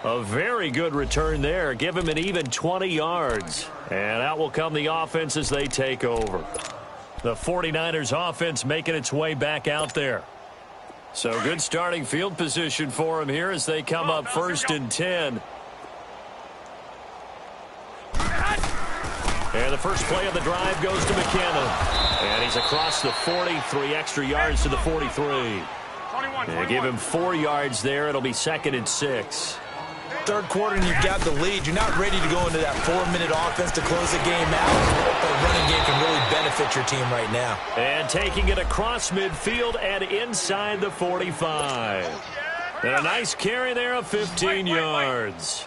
A very good return there. Give him an even 20 yards. And out will come the offense as they take over. The 49ers offense making its way back out there. So good starting field position for him here as they come up 1st and 10. And the first play of the drive goes to McKinnon. And he's across the 40, 3 extra yards to the 43. And give him 4 yards there. It'll be 2nd and 6. 3rd quarter and you've got the lead. You're not ready to go into that 4-minute offense to close the game out. But a running game can really benefit your team right now. And taking it across midfield and inside the 45. And a nice carry there of 15 yards.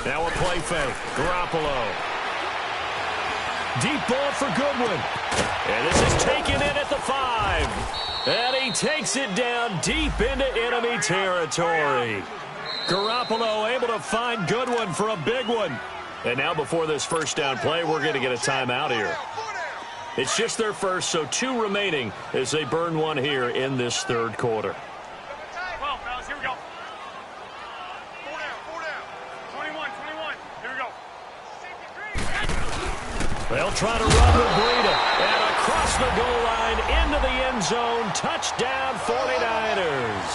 Now a play fake. Garoppolo. Deep ball for Goodwin. And this is taken in at the 5. And he takes it down deep into enemy territory. Garoppolo able to find Goodwin for a big one. And now before this first down play, we're going to get a timeout here. It's just their first, so 2 remaining as they burn one here in this 3rd quarter. 12, fellas, here we go. 4 down. 21, here we go. They'll try to run with Breida. And across the goal line into the end zone. Touchdown 49ers.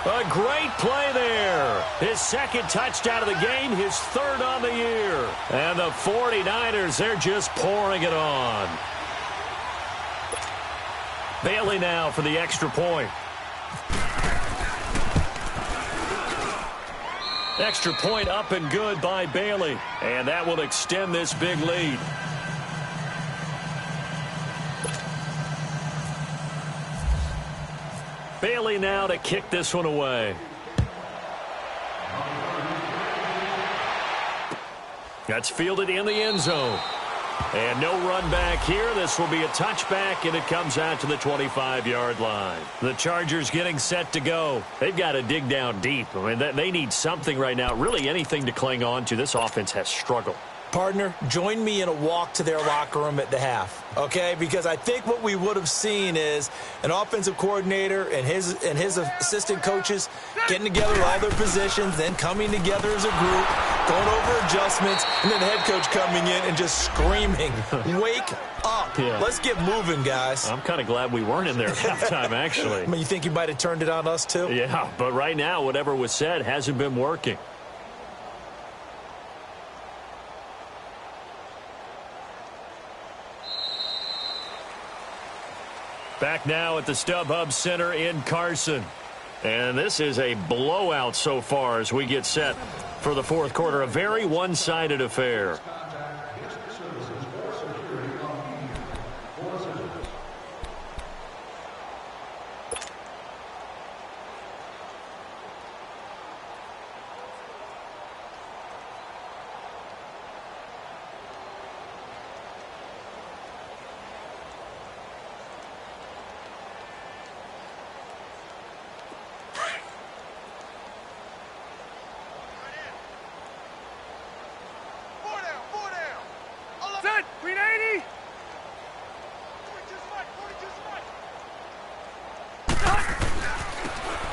A great play there. His 2nd touchdown of the game, his 3rd on the year. And the 49ers, they're just pouring it on. Bailey now for the extra point. Extra point up and good by Bailey. And that will extend this big lead. Bailey now to kick this one away. That's fielded in the end zone. And no run back here. This will be a touchback, and it comes out to the 25-yard line. The Chargers getting set to go. They've got to dig down deep. I mean, they need something right now, really anything to cling on to. This offense has struggled. Partner, join me in a walk to their locker room at the half, okay? Because I think what we would have seen is an offensive coordinator and his assistant coaches getting together all their positions, then coming together as a group, going over adjustments, and then the head coach coming in and just screaming, wake up. Yeah. Let's get moving, guys. I'm kind of glad we weren't in there at halftime, actually. I mean, you think you might have turned it on us, too? Yeah, but right now, whatever was said hasn't been working. Back now at the StubHub Center in Carson. And this is a blowout so far as we get set for the 4th quarter. A very one-sided affair.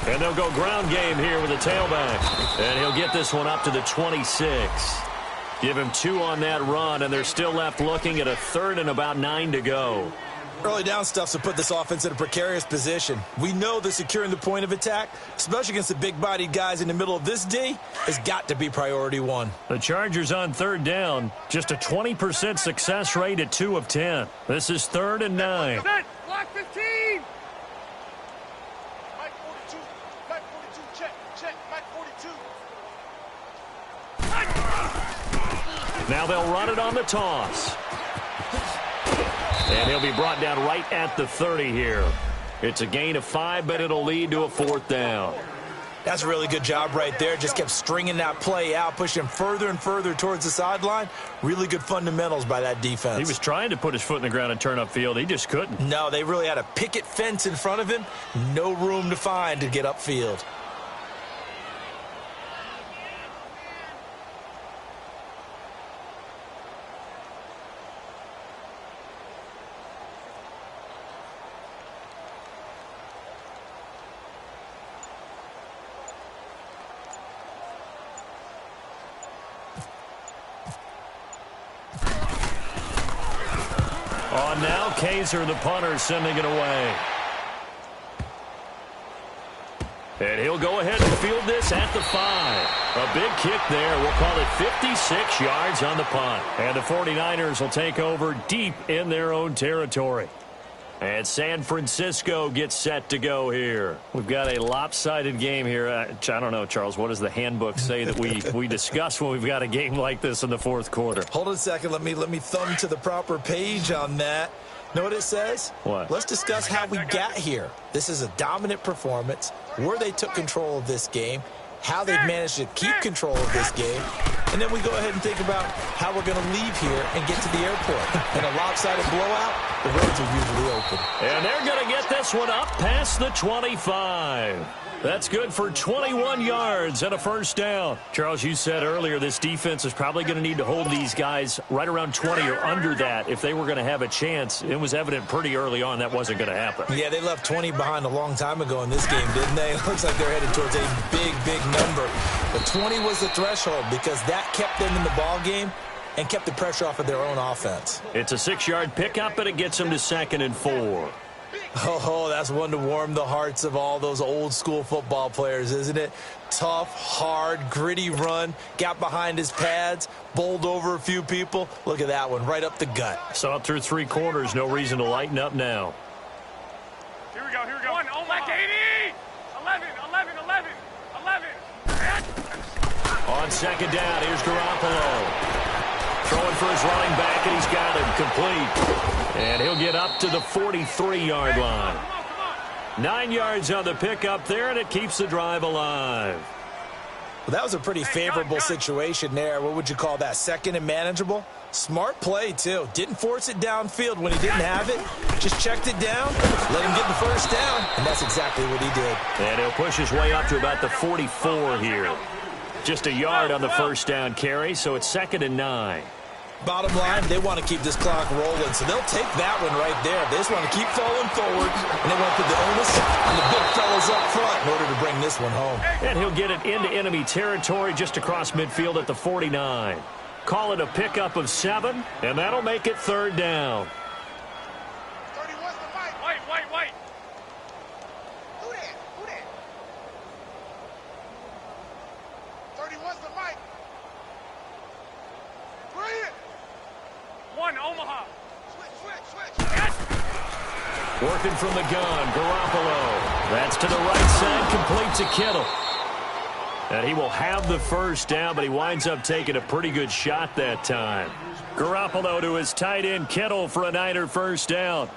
And they'll go ground game here with a tailback. And he'll get this one up to the 26. Give him 2 on that run, and they're still left looking at a 3rd and about 9 to go. Early down stuff to put this offense in a precarious position. We know that securing the point of attack, especially against the big-bodied guys in the middle of this D, has got to be priority 1. The Chargers on 3rd down, just a 20% success rate at 2 of 10. This is 3rd and 9. Set. Block 15. Mike 42. Mike 42. Check. Check. Mike 42. Now they'll run it on the toss. And he'll be brought down right at the 30 here. It's a gain of 5, but it'll lead to a 4th down. That's a really good job right there. Just kept stringing that play out, pushing him further and further towards the sideline. Really good fundamentals by that defense. He was trying to put his foot in the ground and turn upfield. He just couldn't. No, they really had a picket fence in front of him. No room to find to get upfield. On now, Kaiser, the punter, sending it away. And he'll go ahead and field this at the 5. A big kick there. We'll call it 56 yards on the punt. And the 49ers will take over deep in their own territory. And San Francisco gets set to go here. We've got a lopsided game here. I don't know, Charles, what does the handbook say that we discuss when we've got a game like this in the 4th quarter? Hold on a second. Let me thumb to the proper page on that. Know what it says? What? Let's discuss how we got here. This is a dominant performance, where they took control of this game, how they've managed to keep control of this game, and then we go ahead and think about how we're going to leave here and get to the airport. In a lopsided blowout, the roads are usually open. And they're going to get this one up past the 25. That's good for 21 yards and a 1st down. Charles, you said earlier this defense is probably going to need to hold these guys right around 20 or under that if they were going to have a chance. It was evident pretty early on that wasn't going to happen. Yeah, they left 20 behind a long time ago in this game, didn't they? It looks like they're headed towards a big, big number. But 20 was the threshold because that kept them in the ball game and kept the pressure off of their own offense. It's a 6-yard pickup, and it gets them to 2nd and 4. Oh, that's one to warm the hearts of all those old-school football players, isn't it? Tough, hard, gritty run, got behind his pads, bowled over a few people. Look at that one, right up the gut. Saw it through 3 quarters, no reason to lighten up now. Here we go. Here we go. 1. Oh, my 80. 11. 11. 11. 11. On 2nd down, here's Garoppolo. Throwing for his running back, and he's got him complete. And he'll get up to the 43-yard line. 9 yards on the pickup there, and it keeps the drive alive. Well, that was a pretty favorable situation there. What would you call that? 2nd and manageable? Smart play, too. Didn't force it downfield when he didn't have it. Just checked it down, let him get the 1st down, and that's exactly what he did. And he'll push his way up to about the 44 here. Just a yard on the 1st down carry, so it's 2nd and 9. Bottom line, they want to keep this clock rolling, so they'll take that one right there. They just want to keep falling forward, and they want to put the onus on the big fellas up front in order to bring this one home. And he'll get it into enemy territory just across midfield at the 49. Call it a pickup of 7, and that'll make it 3rd down. 31's the fight. Wait. Who that? 31's the mic. Brilliant. 1. Omaha. Switch. Yes. Working from the gun, Garoppolo. That's to the right side, complete to Kittle. And he will have the 1st down, but he winds up taking a pretty good shot that time. Garoppolo to his tight end, Kittle, for a Niner 1st down.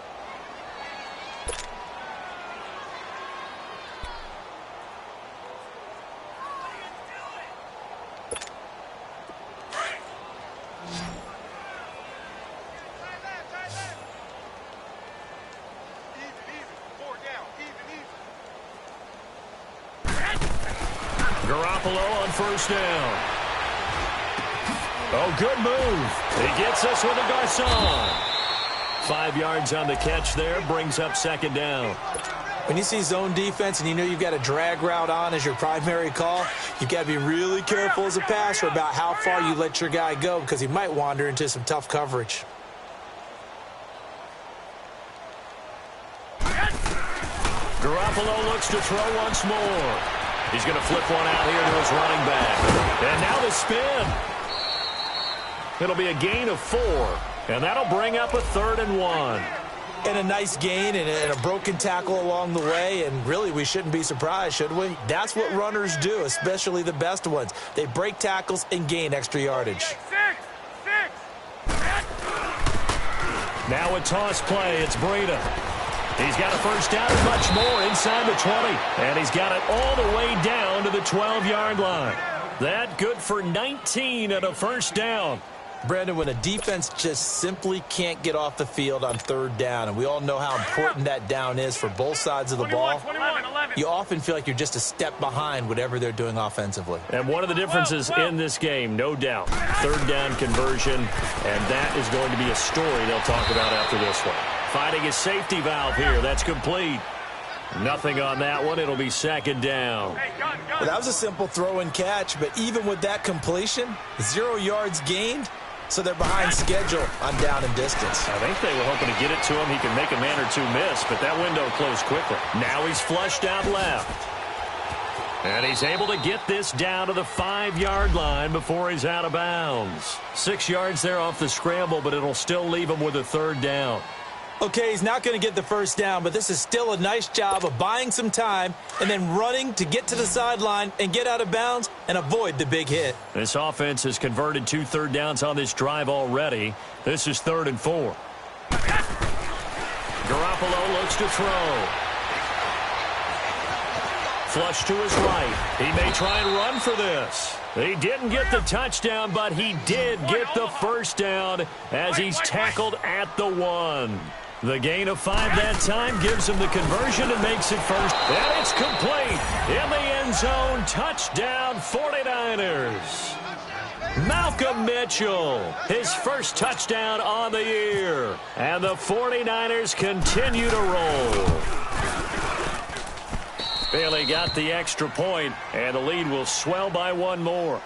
Garoppolo on 1st down. Oh, good move. He gets this with a Garcon. 5 yards on the catch there, brings up 2nd down. When you see zone defense and you know you've got a drag route on as your primary call, you've got to be really careful as a passer about how far you let your guy go because he might wander into some tough coverage. Garoppolo looks to throw once more. He's going to flip one out here to his running back. And now the spin. It'll be a gain of 4, and that'll bring up a 3rd and 1. And a nice gain and a broken tackle along the way, and really we shouldn't be surprised, should we? That's what runners do, especially the best ones. They break tackles and gain extra yardage. 6. Now a toss play. It's Breida. He's got a first down and much more inside the 20. And he's got it all the way down to the 12-yard line. That good for 19 and a first down. Brandon, when a defense just simply can't get off the field on 3rd down, and we all know how important that down is for both sides of the ball, 11. you often feel like you're just a step behind whatever they're doing offensively. And one of the differences in this game, no doubt, 3rd down conversion, and that is going to be a story they'll talk about after this one. Finding his safety valve here. That's complete. Nothing on that one. It'll be 2nd down. Well, that was a simple throw and catch, but even with that completion, 0 yards gained, so they're behind schedule on down and distance. I think they were hoping to get it to him. He can make a man or two miss, but that window closed quickly. Now he's flushed out left. And he's able to get this down to the 5-yard line before he's out of bounds. 6 yards there off the scramble, but it'll still leave him with a 3rd down. Okay, he's not going to get the first down, but this is still a nice job of buying some time and then running to get to the sideline and get out of bounds and avoid the big hit. This offense has converted 2 third downs on this drive already. This is 3rd and 4. Garoppolo looks to throw. Flush to his right. He may try and run for this. He didn't get the touchdown, but he did get the first down as he's tackled at the 1. The gain of 5 that time gives him the conversion and makes it first. And it's complete. In the end zone, touchdown 49ers. Malcolm Mitchell, his first touchdown on the year. And the 49ers continue to roll. Bailey got the extra point, and the lead will swell by 1 more.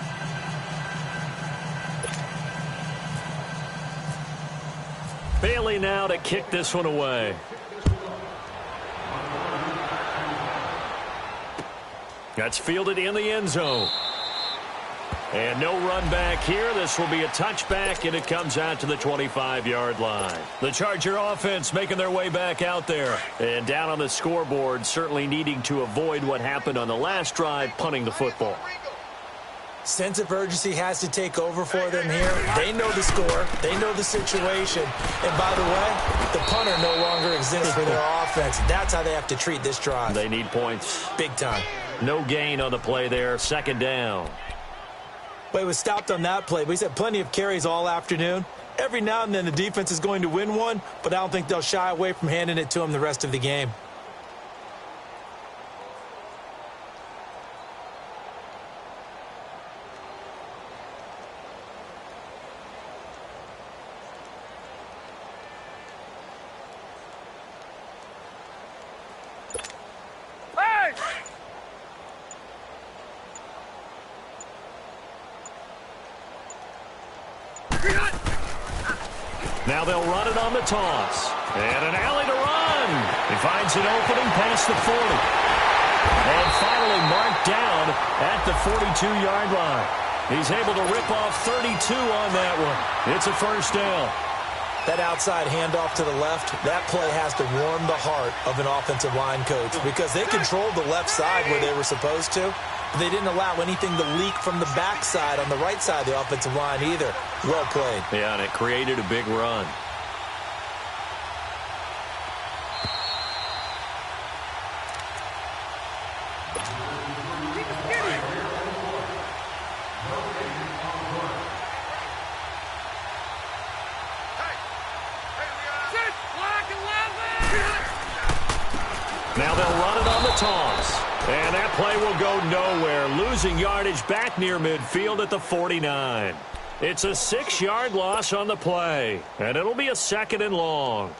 Bailey now to kick this one away. That's fielded in the end zone. And no run back here. This will be a touchback, and it comes out to the 25-yard line. The Charger offense making their way back out there. And down on the scoreboard, certainly needing to avoid what happened on the last drive, punting the football. Sense of urgency has to take over for them here. They know the score. They know the situation. And by the way, the punter no longer exists for their offense. That's how they have to treat this drive. They need points. Big time. No gain on the play there. 2nd down. But he was stopped on that play. But he's had plenty of carries all afternoon. Every now and then the defense is going to win one, but I don't think they'll shy away from handing it to him the rest of the game. Now they'll run it on the toss. And an alley to run. He finds an opening past the 40. And finally marked down at the 42-yard line. He's able to rip off 32 on that one. It's a first down. That outside handoff to the left, that play has to warm the heart of an offensive line coach because they controlled the left side where they were supposed to. But they didn't allow anything to leak from the backside on the right side of the offensive line either. Well played. Yeah, and it created a big run. Now they'll run it on the toss. And that play will go nowhere, losing yardage back near midfield at the 49. It's a 6-yard loss on the play, and it'll be a 2nd and long.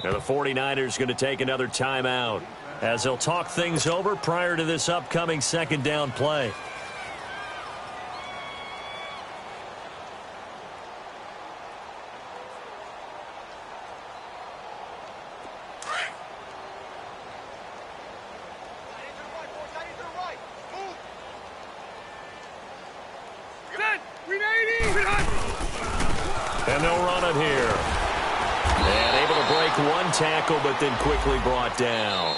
And the 49ers going to take another timeout as they'll talk things over prior to this upcoming second down play. And they'll run it here. And able to break one tackle, but then quickly brought down.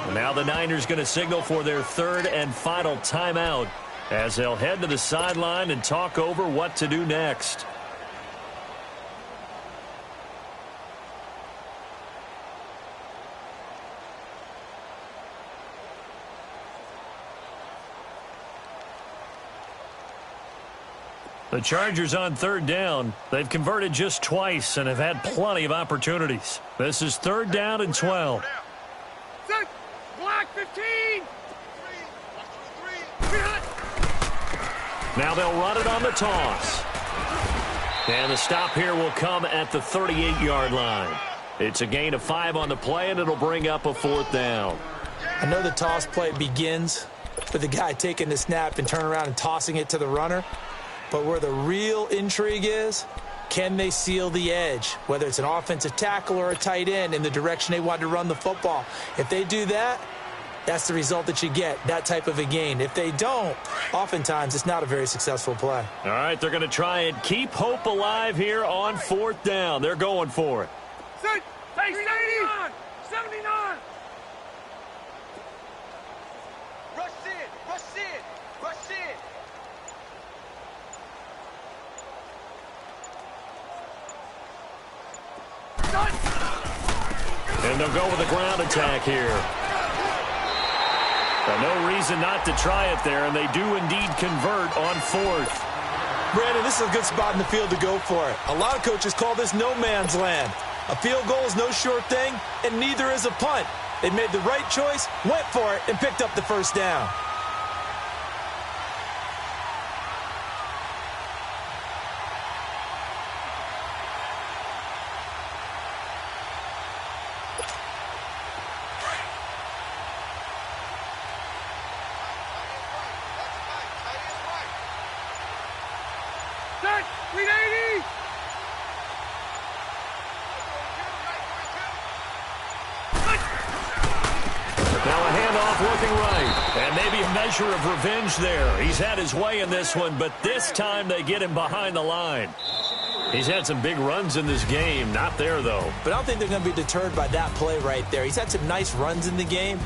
And now the Niners going to signal for their third and final timeout as they'll head to the sideline and talk over what to do next. The Chargers on third down. They've converted just twice and have had plenty of opportunities. This is third down and 12. Set. Black 15. Now they'll run it on the toss. And the stop here will come at the 38-yard line. It's a gain of 5 on the play, and it'll bring up a fourth down. I know the toss play begins with the guy taking the snap and turning around and tossing it to the runner. But where the real intrigue is, can they seal the edge, whether it's an offensive tackle or a tight end, in the direction they want to run the football? If they do that, that's the result that you get, that type of a gain. If they don't, oftentimes it's not a very successful play. All right, they're going to try and keep hope alive here on fourth down. They're going for it. Set. Hey, 79. 79. Rush in. Rush in. Rush in. And they'll go with a ground attack here. But no reason not to try it there, and they do indeed convert on fourth. Brandon, this is a good spot in the field to go for it. A lot of coaches call this no man's land. A field goal is no sure thing, and neither is a punt. They made the right choice, went for it, and picked up the first down. Set. 380. Now a handoff looking right. And maybe a measure of revenge there. He's had his way in this one, but this time they get him behind the line. He's had some big runs in this game. Not there, though. But I don't think they're going to be deterred by that play right there. He's had some nice runs in the game.